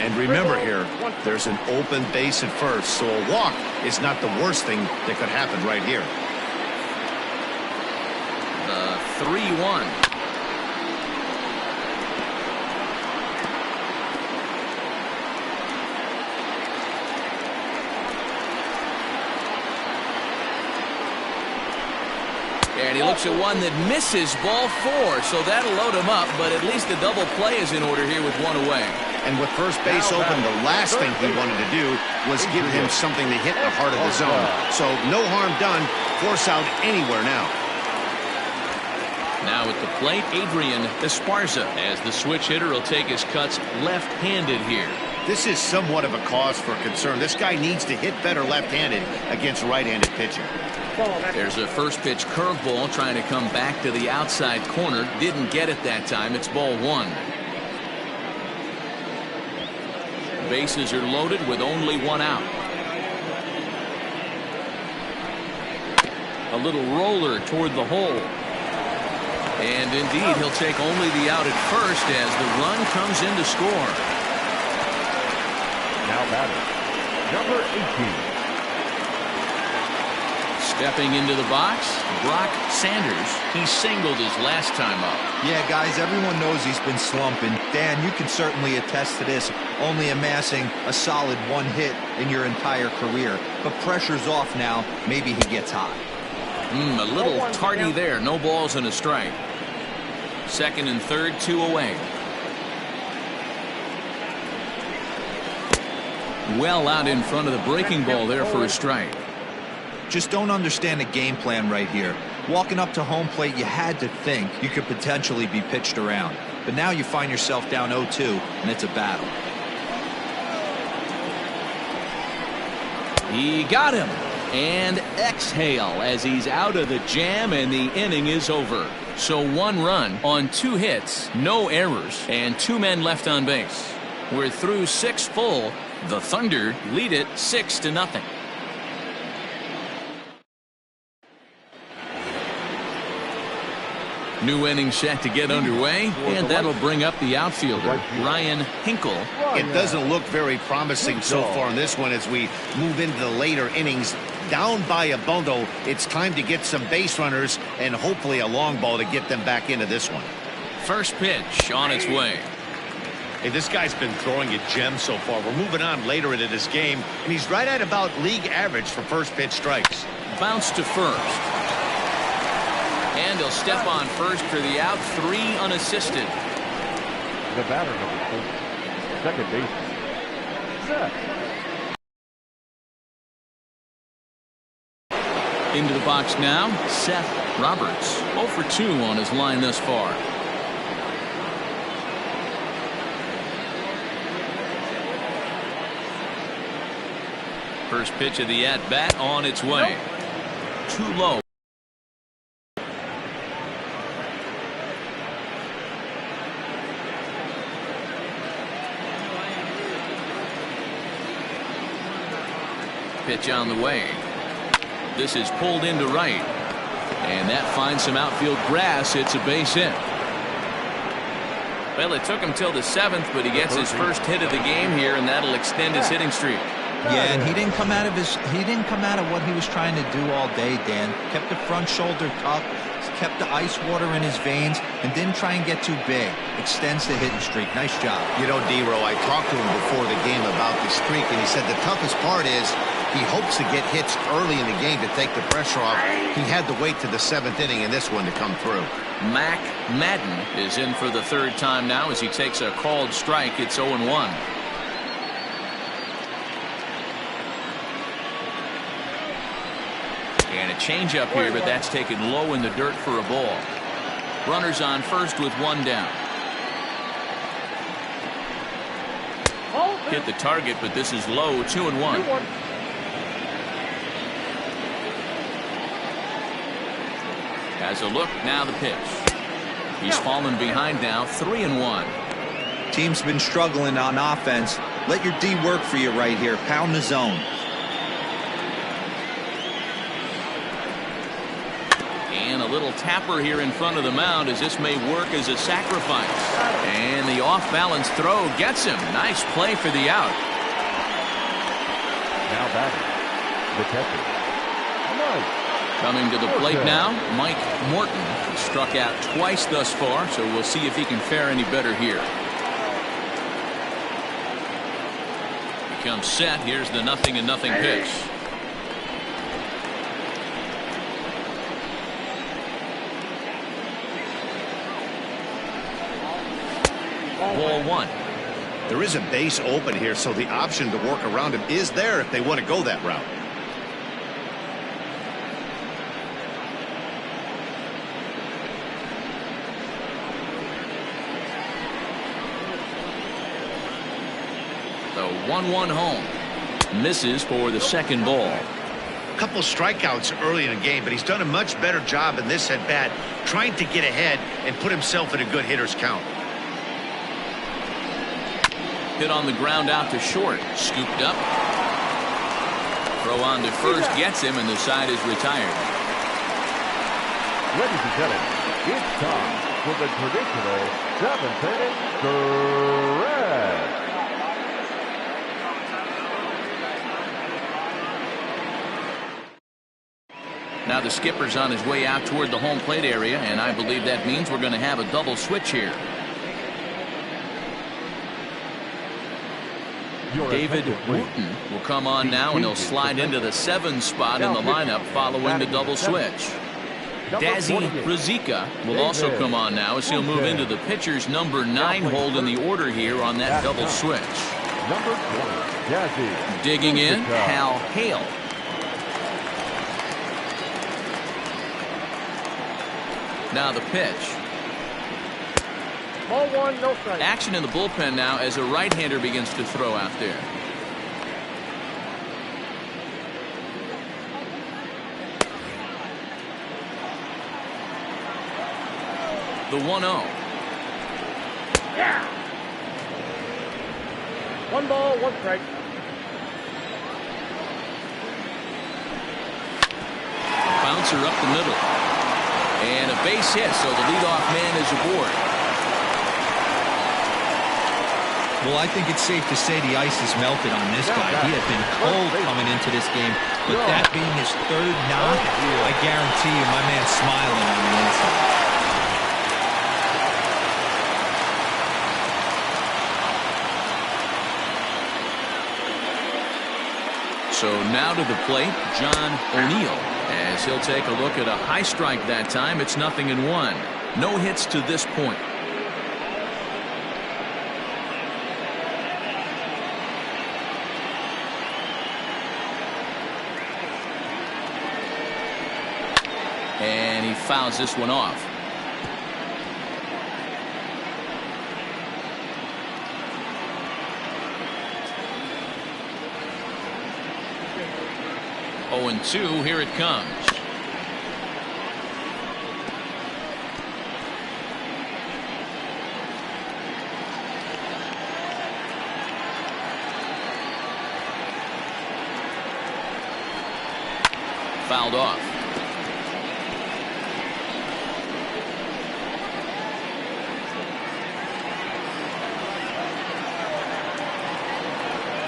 And remember here, there's an open base at first, so a walk is not the worst thing that could happen right here. The 3-1. And he looks at one that misses, ball 4, so that'll load him up, but at least the double play is in order here with 1 away. And with first base open, the last thing he wanted to do was give him something to hit the heart of the zone. So no harm done, force out anywhere now. Now at the plate, Adrian Esparza, as the switch hitter will take his cuts left-handed here. This is somewhat of a cause for concern. This guy needs to hit better left-handed against right-handed pitching. There's a first pitch curveball trying to come back to the outside corner. Didn't get it that time. It's ball 1. Bases are loaded with only one out. A little roller toward the hole. And indeed, he'll take only the out at first as the run comes in to score. Now batting, number 18. Stepping into the box, Brock Sanders. He singled his last time up. Yeah, guys, everyone knows he's been slumping. Dan, you can certainly attest to this, only amassing a solid one hit in your entire career. But pressure's off now. Maybe he gets hot. A little tardy there. No balls and a strike. Second and third, 2 away. Well out in front of the breaking ball there for a strike. Just don't understand the game plan right here. Walking up to home plate, you had to think you could potentially be pitched around. But now you find yourself down 0-2, and it's a battle. He got him. And exhale as he's out of the jam, and the inning is over. So 1 run on 2 hits, no errors, and 2 men left on base. We're through 6 full. The Thunder lead it 6-0. New inning set to get underway, and that'll bring up the outfielder, Ryan Hinkle. It doesn't look very promising so far in this one as we move into the later innings. Down by a bundle, it's time to get some base runners and hopefully a long ball to get them back into this one. First pitch on its way. Hey, this guy's been throwing a gem so far. We're moving on later into this game, and he's right at about league average for first pitch strikes. Bounce to first. And he'll step on first for the out, 3 unassisted. The batter, number 4, second base, Seth. Into the box now, Seth Roberts. 0 for 2 on his line thus far. First pitch of the at-bat on its way. Too low. Pitch on the way. This is pulled into right. And that finds some outfield grass. It's a base hit. Well, it took him till the 7th, but he gets his first hit of the game here, and that'll extend his hitting streak. Yeah, and he didn't come out of what he was trying to do all day, Dan. Kept the front shoulder tucked, kept the ice water in his veins, and didn't try and get too big. Extends the hitting streak. Nice job. You know, D-Row, I talked to him before the game about the streak, and he said the toughest part is he hopes to get hits early in the game to take the pressure off. He had to wait to the 7th inning in this one to come through. Mac Madden is in for the 3rd time now as he takes a called strike. It's 0-1. And a changeup here, but that's taken low in the dirt for a ball. Runners on first with 1 down. Hit the target, but this is low. 2-1. Has a look, now the pitch. He's fallen behind now, 3-1. Team's been struggling on offense. Let your D work for you right here. Pound the zone. And a little tapper here in front of the mound as this may work as a sacrifice. And the off-balance throw gets him. Nice play for the out. Now batting, the catcher. Coming to the plate now, Mike Morton. He struck out twice thus far, so we'll see if he can fare any better here. He comes set. Here's the 0-0 pitch. Ball 1. There is a base open here, so the option to work around him is there if they want to go that route. The 1-1 home. Misses for the 2nd ball. A couple strikeouts early in the game, but he's done a much better job in this at bat trying to get ahead and put himself in a good hitter's count. Hit on the ground out to short. Scooped up. Throw on to first gets him, and the side is retired. Ladies and gentlemen, it's time for the traditional 7th inning stretch. Now the skipper's on his way out toward the home plate area, and I believe that means we're going to have a double switch here. David Wooten will come on now, and he'll slide into the 7 spot in the lineup following the double switch. Dazzy Rizika will also come on now as he'll move into the pitcher's number 9 hold in the order here on that double switch. Number 20, Dazzy. Digging in, Hal Hale. Now the pitch. Ball 1, no strike. Action in the bullpen now as a right-hander begins to throw out there. The 1-0. Yeah. 1 ball, 1 strike. Bouncer up the middle. And a base hit, so the leadoff man is aboard. Well, I think it's safe to say the ice has melted on this guy. He had been cold coming into this game, but that being his 3rd knock, I guarantee you my man's smiling on the inside. So now to the plate, John O'Neill, as he'll take a look at a high strike that time. It's 0-1. No hits to this point. And he fouls this one off. Oh, and 2, here it comes. Fouled off.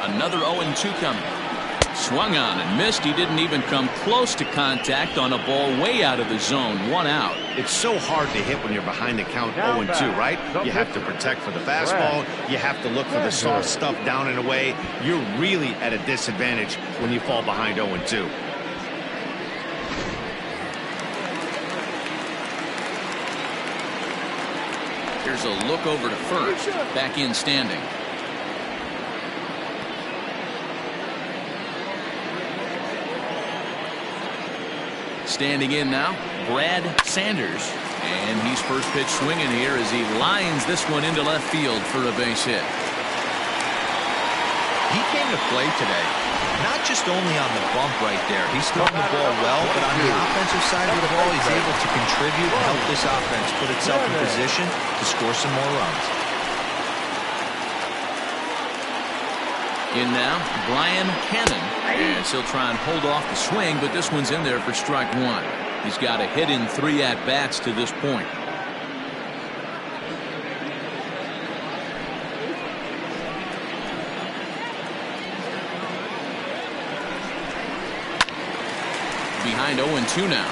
Another 0-2 coming. Swung on and missed. He didn't even come close to contact on a ball way out of the zone. 1 out. It's so hard to hit when you're behind the count 0-2, right? You have to protect for the fastball. You have to look for the soft stuff down and away. You're really at a disadvantage when you fall behind 0-2. Here's a look over to first. Back in standing. Standing in now, Brad Sanders. And he's first pitch swinging here as he lines this one into left field for a base hit. He came to play today, not just only on the bump right there. He's throwing the ball well, but on the offensive side of the ball, he's able to contribute and help this offense put itself in position to score some more runs. In now, Brian Cannon, as he'll try and hold off the swing, but this one's in there for strike 1. He's got a hit in 3 at-bats to this point. Behind 0-2 now.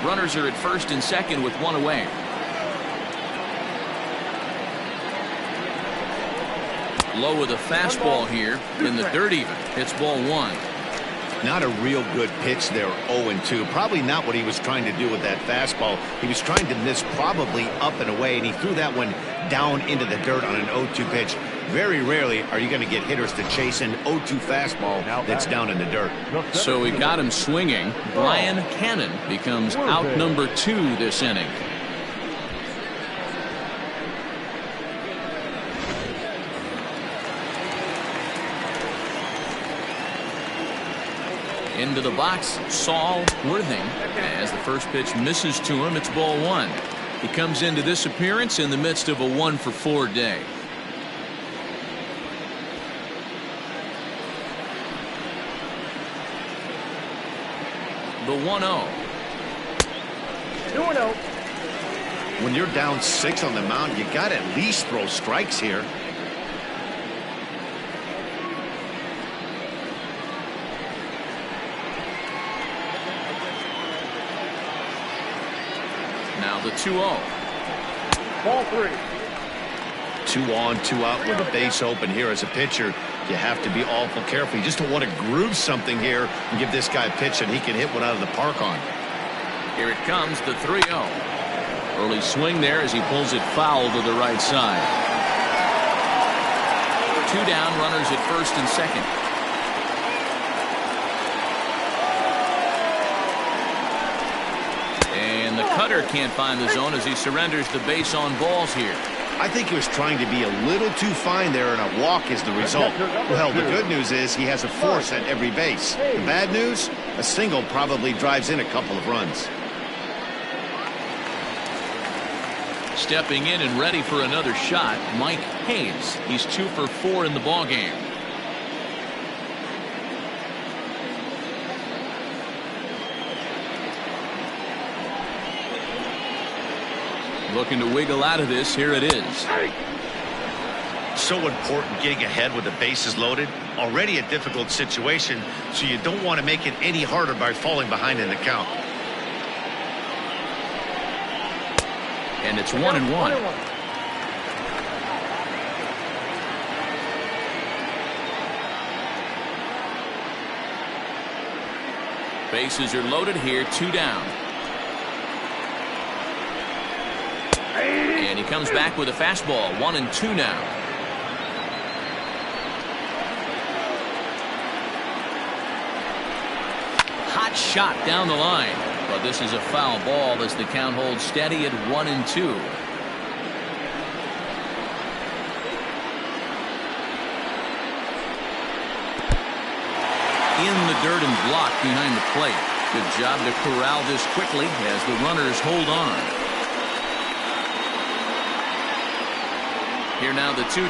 Runners are at first and second with 1 away. Low with a fastball here in the dirt even. It's ball 1. Not a real good pitch there, 0-2. Probably not what he was trying to do with that fastball. He was trying to miss probably up and away, and he threw that one down into the dirt on an 0-2 pitch. Very rarely are you going to get hitters to chase an 0-2 fastball that's down in the dirt. So he got him swinging. Brian Cannon becomes out number 2 this inning. Into the box, Saul Worthing, as the first pitch misses to him. It's ball 1. He comes into this appearance in the midst of a 1-for-4 day. The 1-0. 2-0. When you're down 6 on the mound, you got to at least throw strikes here. Now the 2-0. Ball 3. 2 on, 2 out with a base open here as a pitcher. You have to be awful careful. You just don't want to groove something here and give this guy a pitch and he can hit one out of the park on. Here it comes, the 3-0. Early swing there as he pulls it foul to the right side. 2 down, runners at first and second. And the cutter can't find the zone as he surrenders the base on balls here. I think he was trying to be a little too fine there, and a walk is the result. Well, the good news is he has a force at every base. The bad news, a single probably drives in a couple of runs. Stepping in and ready for another shot, Mike Hayes. He's 2 for 4 in the ballgame. Looking to wiggle out of this. Here it is. So important getting ahead with the bases loaded. Already a difficult situation, so you don't want to make it any harder by falling behind in the count. And it's 1-1. Bases are loaded here, 2 down. And he comes back with a fastball, 1-2 now. Hot shot down the line. But this is a foul ball as the count holds steady at 1-2. In the dirt and blocked behind the plate. Good job to corral this quickly as the runners hold on. Here now the 2-2.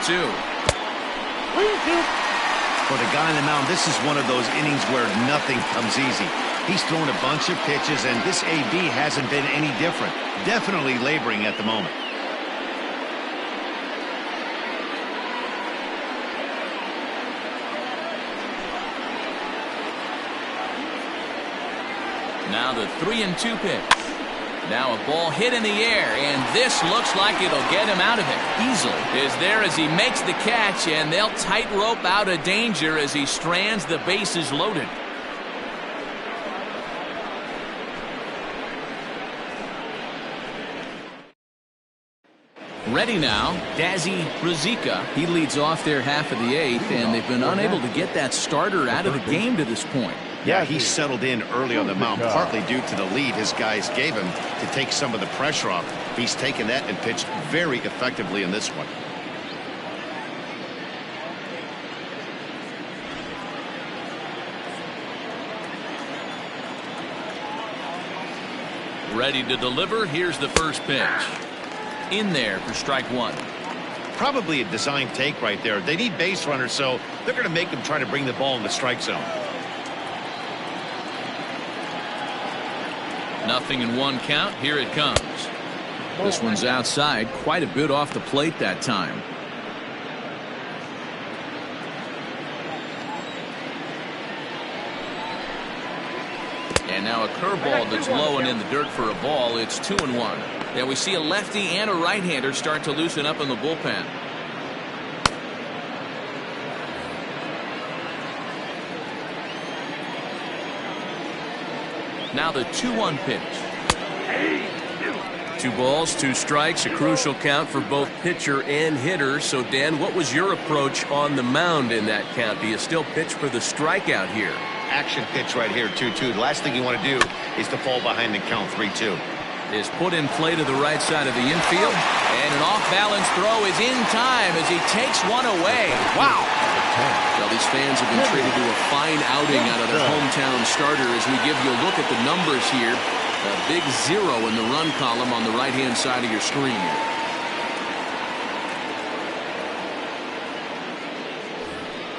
For the guy on the mound, this is one of those innings where nothing comes easy. He's thrown a bunch of pitches, and this AB hasn't been any different. Definitely laboring at the moment. Now the 3-2 pitch. Now a ball hit in the air, and this looks like it'll get him out of it. Easily is there as he makes the catch, and they'll tightrope out of danger as he strands the bases loaded. Ready now, Dazzy Rizika. He leads off their half of the 8th, and they've been unable to get that starter out of the game to this point. Yeah, he settled in early on the mound, partly due to the lead his guys gave him to take some of the pressure off. He's taken that and pitched very effectively in this one. Ready to deliver. Here's the first pitch. In there for strike 1. Probably a design take right there. They need base runners, so they're going to make them try to bring the ball in the strike zone. Nothing in 1 count. Here it comes. This one's outside, quite a bit off the plate that time. And now a curveball that's low and in the dirt for a ball. It's 2-1. And we see a lefty and a right-hander start to loosen up in the bullpen. Now the 2-1 pitch. 2 balls, 2 strikes, a crucial count for both pitcher and hitter. So, Dan, what was your approach on the mound in that count? Do you still pitch for the strikeout here? Action pitch right here, 2-2. The last thing you want to do is to fall behind the count 3-2. Is put in play to the right side of the infield. And an off-balance throw is in time as he takes one away. Wow. Well, these fans have been treated to a fine outing out of their hometown starter as we give you a look at the numbers here. A big 0 in the run column on the right-hand side of your screen.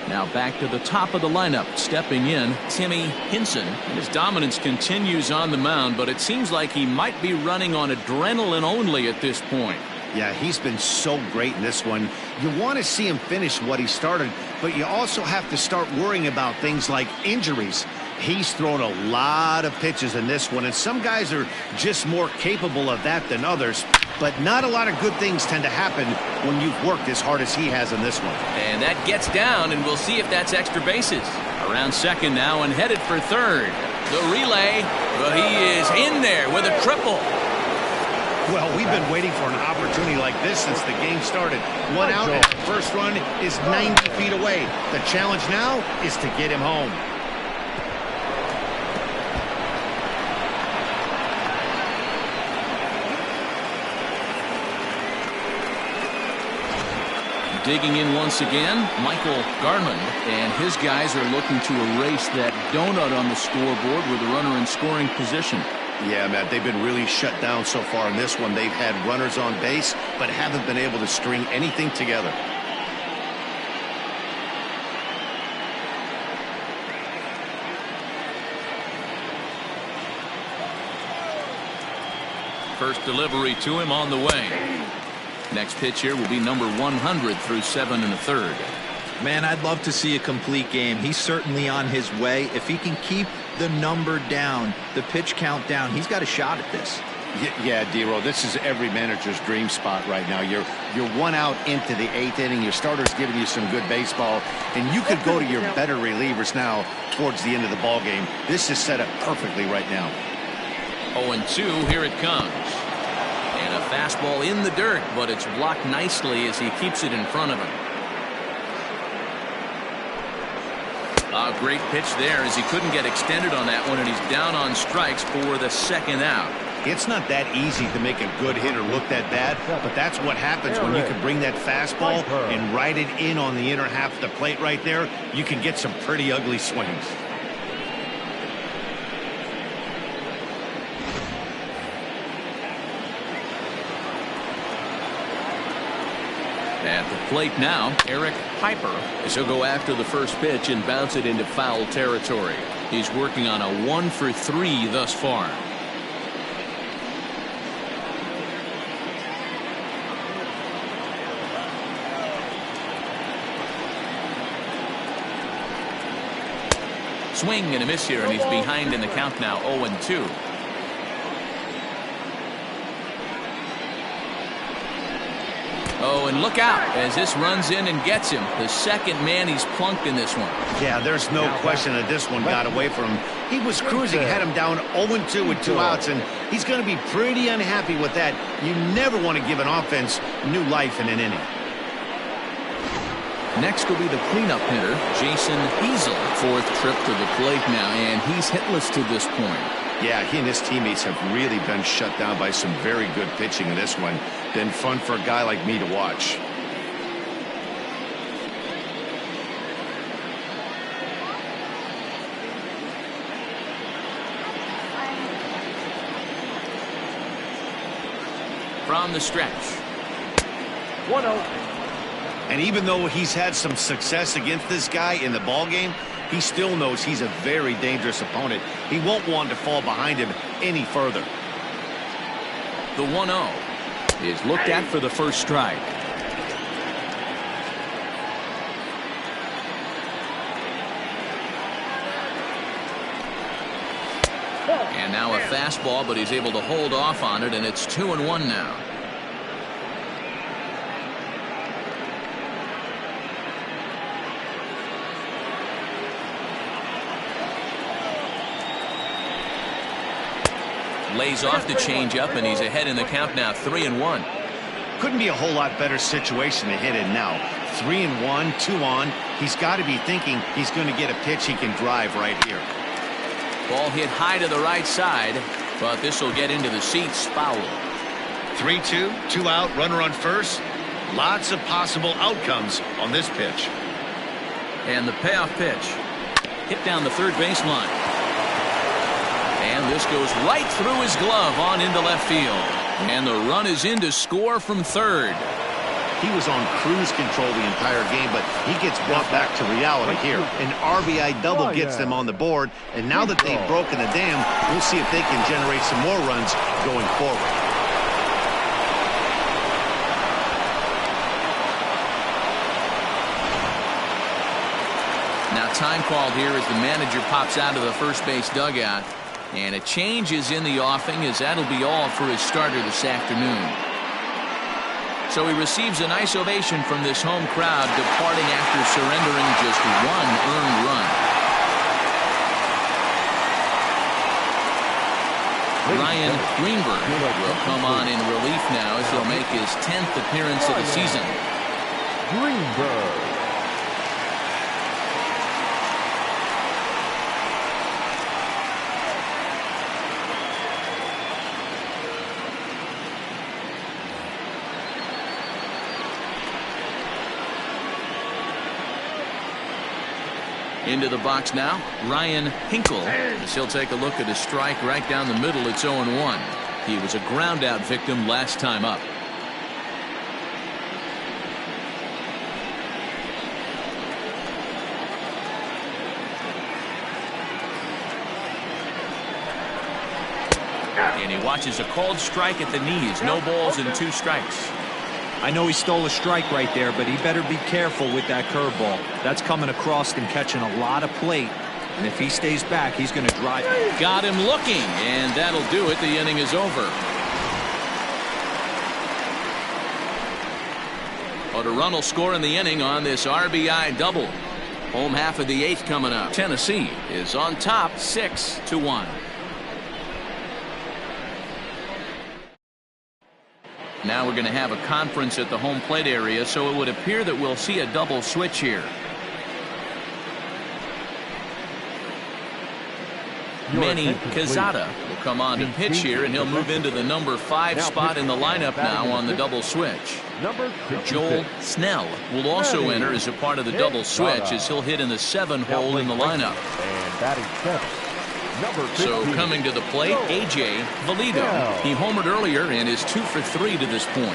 Now back to the top of the lineup. Stepping in, Timmy Hinson. His dominance continues on the mound, but it seems like he might be running on adrenaline only at this point. Yeah, he's been so great in this one. You want to see him finish what he started, but you also have to start worrying about things like injuries. He's thrown a lot of pitches in this one, and some guys are just more capable of that than others. But not a lot of good things tend to happen when you've worked as hard as he has in this one. And that gets down, and we'll see if that's extra bases. Around second now and headed for third. The relay, but he is in there with a triple. Well, we've been waiting for an opportunity like this since the game started. One out, and the first run is 90 feet away. The challenge now is to get him home. Digging in once again, Michael Garland, and his guys are looking to erase that donut on the scoreboard with a runner in scoring position. Yeah, Matt, they've been really shut down so far in this one. They've had runners on base, but haven't been able to string anything together. First delivery to him on the way. Next pitch here will be number 100 through 7 1/3. Man, I'd love to see a complete game. He's certainly on his way. If he can keep the number down, the pitch count down, he's got a shot at this. Yeah, D-Row, this is every manager's dream spot right now. You're 1 out into the 8th inning. Your starter's giving you some good baseball, and you could go to your better relievers now towards the end of the ball game. This is set up perfectly right now. 0-2, here it comes. And a fastball in the dirt, but it's blocked nicely as he keeps it in front of him. A great pitch there as he couldn't get extended on that one, and he's down on strikes for the second out. It's not that easy to make a good hitter look that bad, but that's what happens when you can bring that fastball and ride it in on the inner half of the plate right there. You can get some pretty ugly swings. At the plate now, Eric Piper, as he'll go after the first pitch and bounce it into foul territory. He's working on a 1 for 3 thus far. Swing and a miss here, and he's behind in the count now, 0-2. Oh, and look out as this runs in and gets him. The second man he's plunked in this one. Yeah, there's no question that this one got away from him. He was cruising, had him down 0-2 with 2 outs, and he's going to be pretty unhappy with that. You never want to give an offense new life in an inning. Next will be the cleanup hitter, Jason Hazel. 4th trip to the plate now, and he's hitless to this point. Yeah, he and his teammates have really been shut down by some very good pitching in this one. Been fun for a guy like me to watch. From the stretch. 1-0. And even though he's had some success against this guy in the ball game, he still knows he's a very dangerous opponent. He won't want to fall behind him any further. The 1-0 is looked at for the first strike. And now a fastball, but he's able to hold off on it, and it's 2-1 now. Lays off the changeup, and he's ahead in the count now, 3-1. Couldn't be a whole lot better situation to hit in now. 3-1, 2 on. He's got to be thinking he's going to get a pitch he can drive right here. Ball hit high to the right side, but this will get into the seats, foul. 3-2, 2 out, runner on first. Lots of possible outcomes on this pitch. And the payoff pitch hit down the third baseline. And this goes right through his glove on into left field. And the run is in to score from third. He was on cruise control the entire game, but he gets brought back to reality here. An RBI double gets them on the board, and now that they've broken the dam, we'll see if they can generate some more runs going forward. Now time called here as the manager pops out of the first base dugout. And a change is in the offing, as that'll be all for his starter this afternoon. So he receives a nice ovation from this home crowd, departing after surrendering just one earned run. Ryan Greenberg will come on in relief now as he'll make his 10th appearance of the season. Greenberg. Into the box now, Ryan Hinkle, as he'll take a look at a strike right down the middle. It's 0-1. He was a ground-out victim last time up. And he watches a called strike at the knees. No balls and 2 strikes. I know he stole a strike right there, but he better be careful with that curveball. That's coming across and catching a lot of plate. And if he stays back, he's going to drive. Got him looking, and that'll do it. The inning is over. But a run will score in the inning on this RBI double. Home half of the 8th coming up. Tennessee is on top 6-1. Now we're going to have a conference at the home plate area, so it would appear that we'll see a double switch here. Manny Quezada will come on to pitch here, and he'll move into the number 5 spot in the lineup now on the double switch. Joel Snell will also enter as a part of the double switch, as he'll hit in the 7 hole in the lineup. And batting 7. So coming to the plate, A.J. Valido. He homered earlier and is 2 for 3 to this point.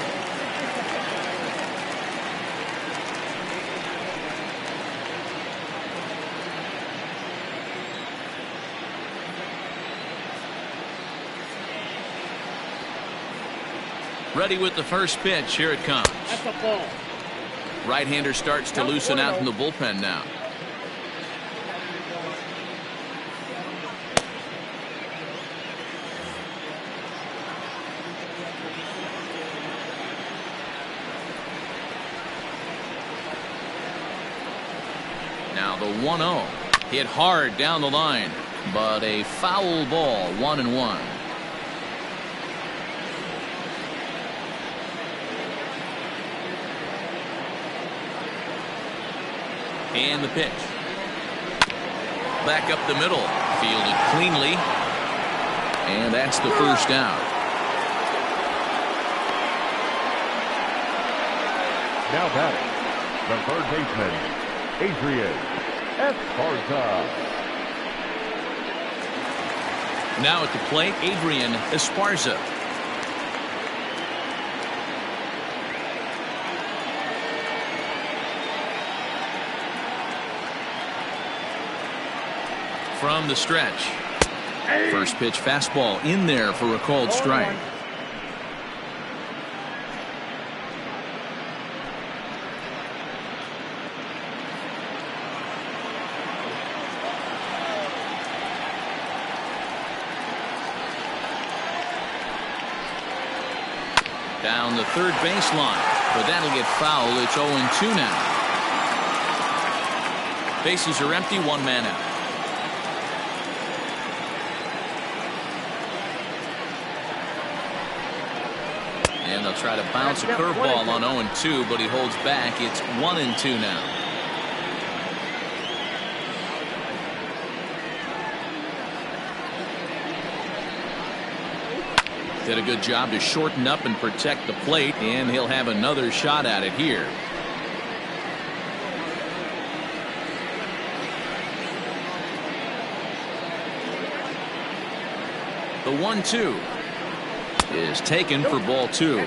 Ready with the first pitch. Here it comes. That's a ball. Right-hander starts to loosen out in the bullpen now. Now the 1-0 hit hard down the line, but a foul ball. 1-1. And the pitch. Back up the middle. Fielded cleanly. And that's the first out. Now batting, the third baseman, Adrian Esparza. Now at the plate, Adrian Esparza. From the stretch. First pitch fastball in there for a called strike. Down the third baseline, but that'll get foul. It's 0-2 now. Bases are empty, 1 man out. And they'll try to bounce a curveball on 0-2, but he holds back. It's 1-2 now. Did a good job to shorten up and protect the plate, and he'll have another shot at it here. The 1-2 is taken for ball 2.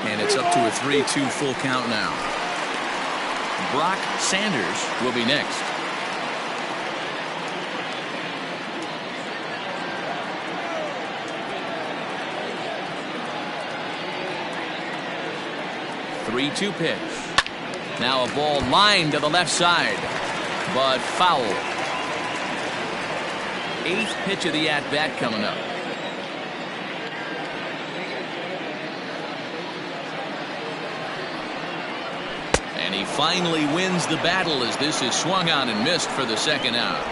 And it's up to a 3-2 full count now. Brock Sanders will be next. The 3-2 pitch. Now a ball lined to the left side, but foul. 8th pitch of the at-bat coming up. And he finally wins the battle as this is swung on and missed for the 2nd out.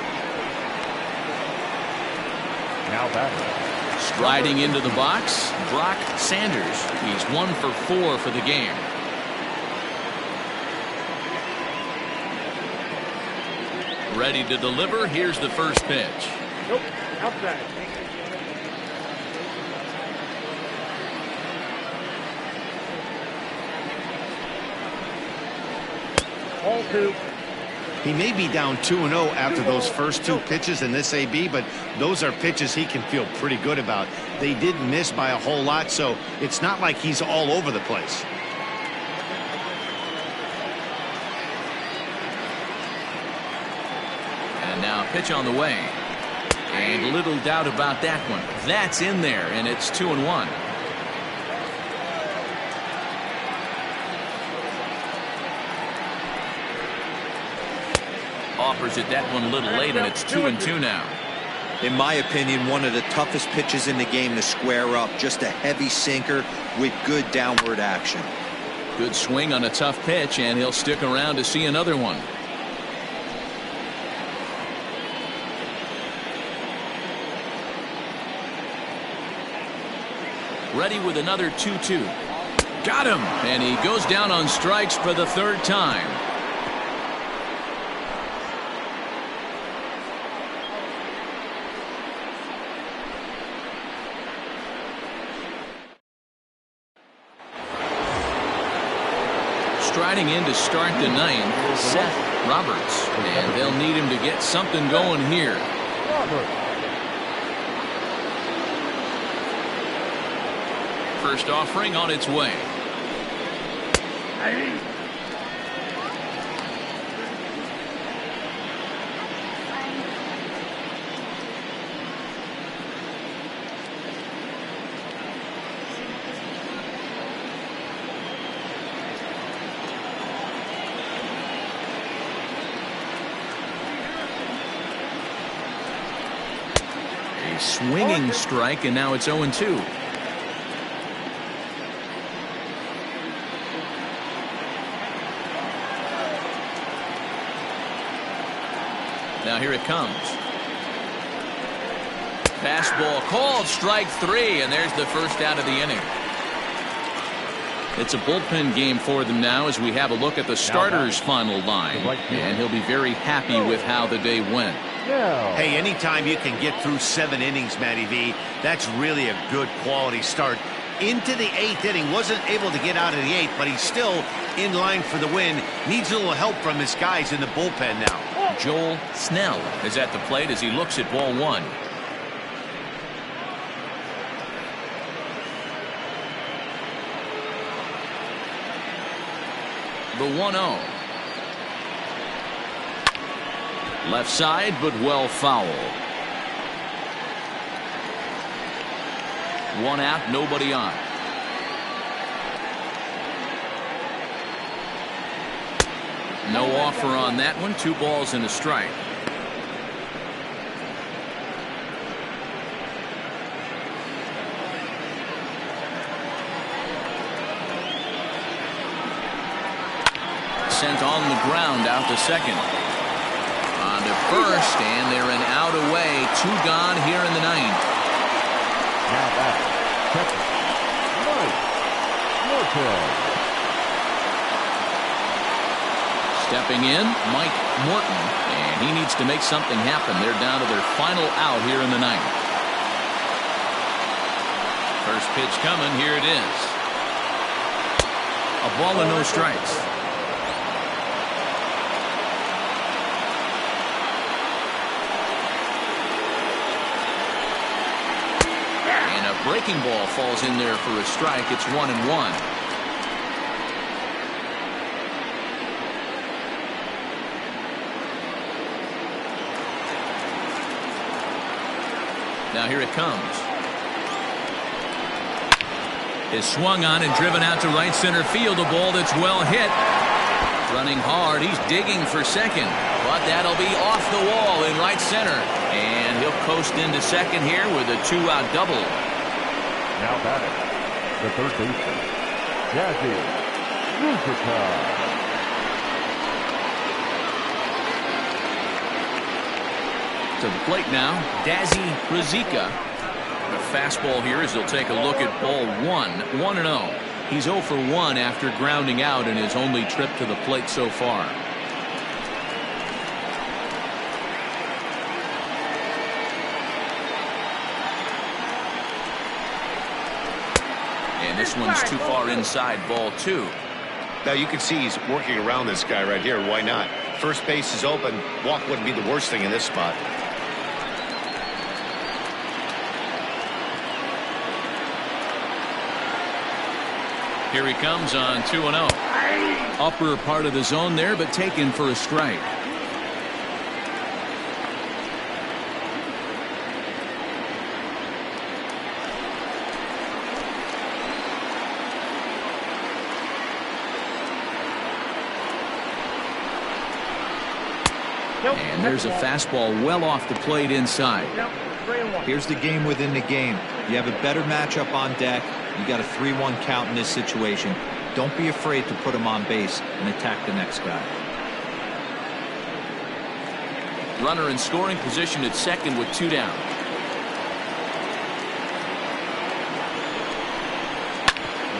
Now batter. Striding into the box, Brock Sanders. He's 1 for 4 for the game. Ready to deliver. Here's the first pitch. Nope. Outside. Ball 2. He may be down 2-0 after those first 2 pitches in this AB, but those are pitches he can feel pretty good about. They didn't miss by a whole lot, so it's not like he's all over the place. And now pitch on the way. And little doubt about that one. That's in there, and it's 2-1. Offers it that one a little late, and it's 2-2 now. In my opinion, one of the toughest pitches in the game to square up. Just a heavy sinker with good downward action. Good swing on a tough pitch, and he'll stick around to see another one. Ready with another 2-2. Got him! And he goes down on strikes for the 3rd time. Striding in to start the 9th, Seth Roberts. And they'll need him to get something going here. First offering on its way. A swinging strike, and now it's 0-2. Now here it comes. Fastball called, strike 3, and there's the first out of the inning. It's a bullpen game for them now as we have a look at the starters' final line, and he'll be very happy with how the day went. Hey, anytime you can get through 7 innings, Matty V, that's really a good quality start. Into the 8th inning, wasn't able to get out of the 8th, but he's still in line for the win. Needs a little help from his guys in the bullpen now. Joel Snell is at the plate as he looks at ball 1. The 1-0. Left side, but well foul. 1 out, nobody on. No offer on that one. 2 balls and a strike. Sent on the ground out to second. On to first, and they're an out away. 2 gone here in the 9th. Now back. Mike Norton. Stepping in, Mike Morton, and he needs to make something happen. They're down to their final out here in the ninth. First pitch coming, here it is. A ball and no strikes. And a breaking ball falls in there for a strike. It's 1-1. Now here it comes. Is swung on and driven out to right center field. A ball that's well hit. Running hard. He's digging for second. But that'll be off the wall in right center. And he'll coast into second here with a 2-out double. Now batting, the third baseman, Jazzy Ruzica. To the plate now, Dazzy Rizika. The fastball here as he'll take a look at ball 1-0. He's 0 for 1 after grounding out in his only trip to the plate so far. And this one's too far inside, ball 2. Now you can see he's working around this guy right here. Why not? First base is open. Walk wouldn't be the worst thing in this spot. Here he comes on 2-0. Upper part of the zone there, but taken for a strike. And there's a fastball well off the plate inside. Here's the game within the game. You have a better matchup on deck. You got a 3-1 count in this situation. Don't be afraid to put him on base and attack the next guy. Runner in scoring position at second with 2 down.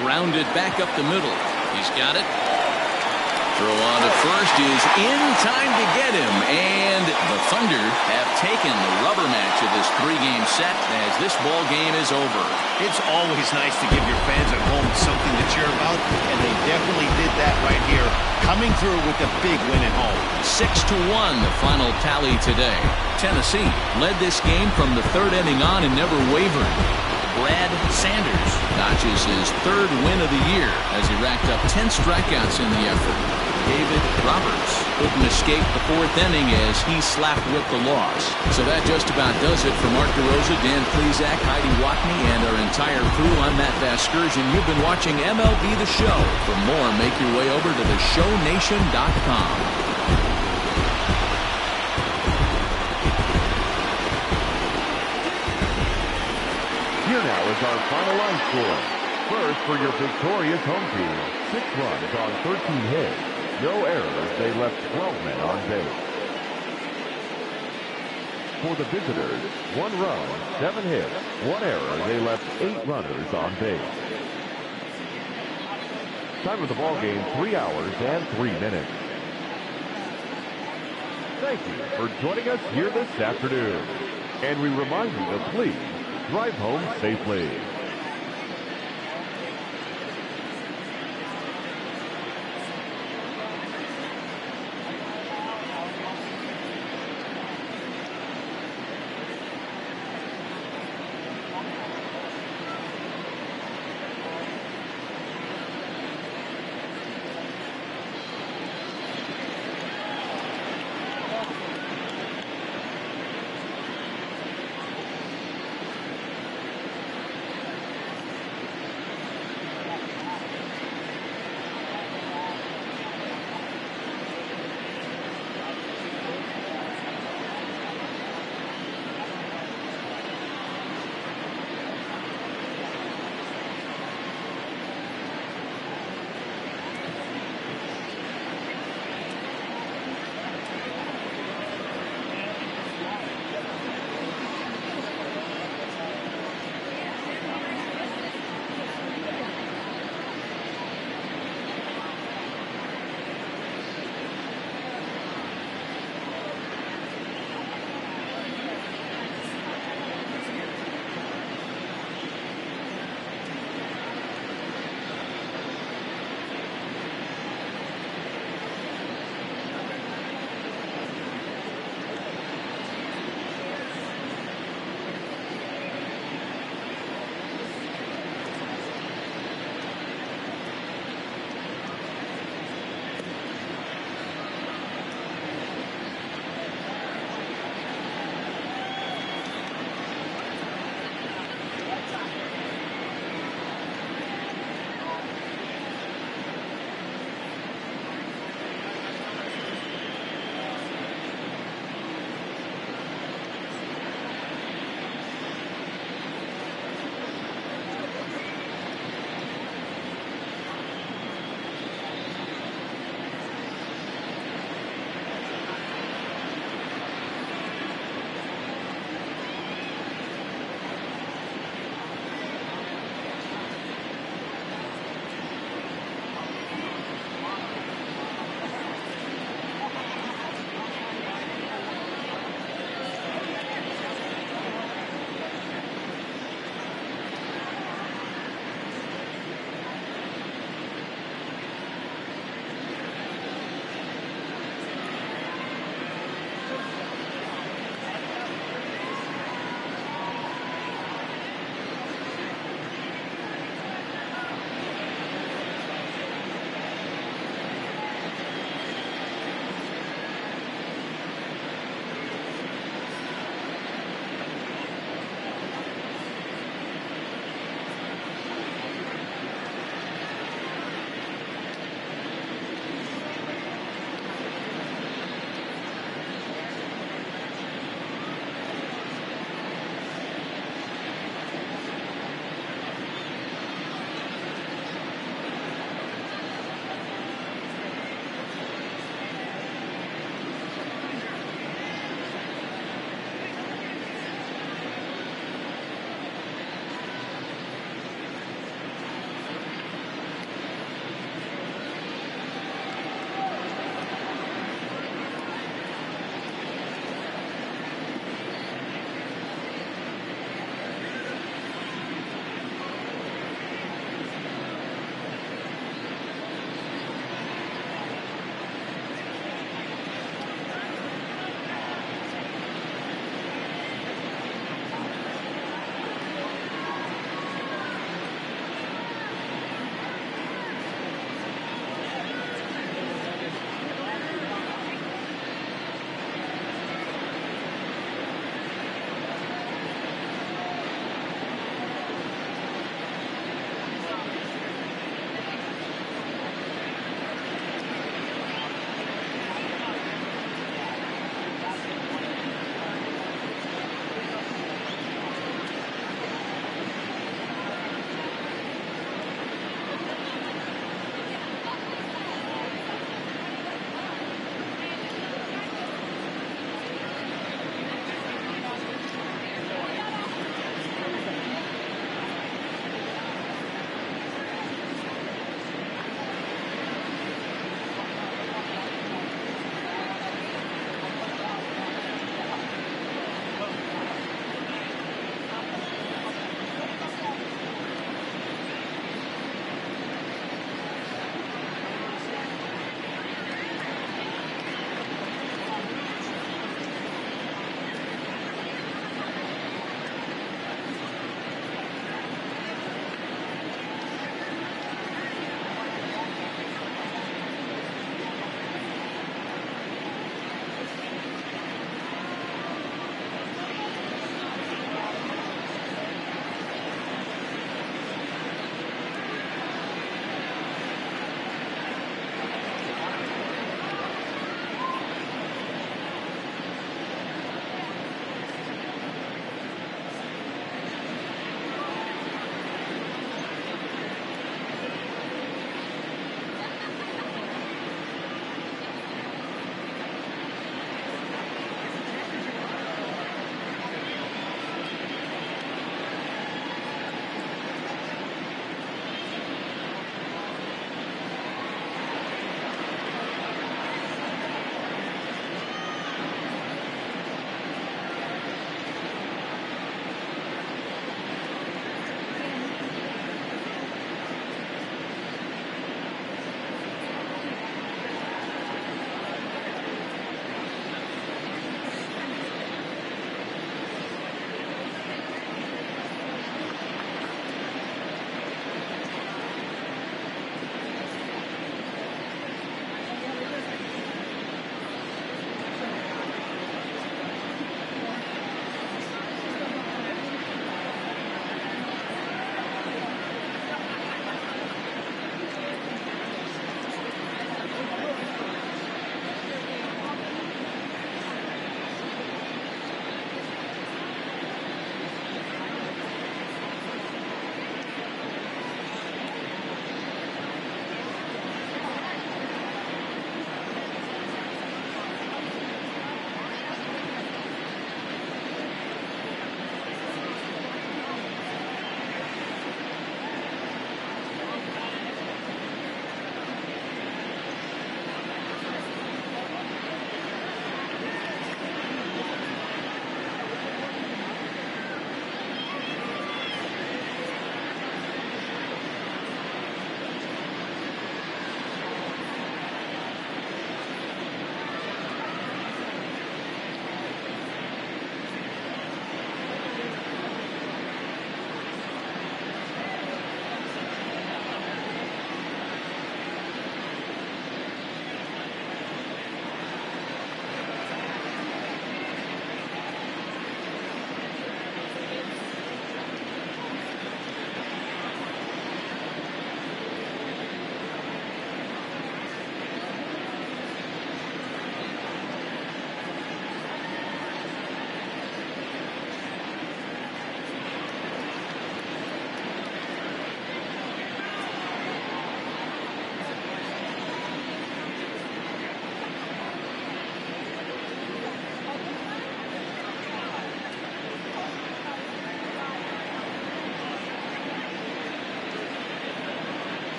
Grounded back up the middle. He's got it. Throw on to first is in time to get him, and the Thunder have taken the rubber match of this 3-game set as this ball game is over. It's always nice to give your fans at home something to cheer about, and they definitely did that right here, coming through with a big win at home. 6-1 the final tally today. Tennessee led this game from the 3rd inning on and never wavered. Brad Sanders notches his 3rd win of the year as he racked up 10 strikeouts in the effort. David Roberts couldn't escape the 4th inning as he slapped with the loss. So that just about does it for Mark DeRosa, Dan Plesac, Heidi Watney, and our entire crew. I'm Matt Vasgersian. You've been watching MLB The Show. For more, make your way over to theshownation.com. Here now is our final line score. First, for your victorious home team, 6 runs on 13 hits. No errors. They left 12 men on base. For the visitors, 1 run, 7 hits, 1 error. They left 8 runners on base. Time of the ball game, 3 hours and 3 minutes. Thank you for joining us here this afternoon. And we remind you to please drive home safely.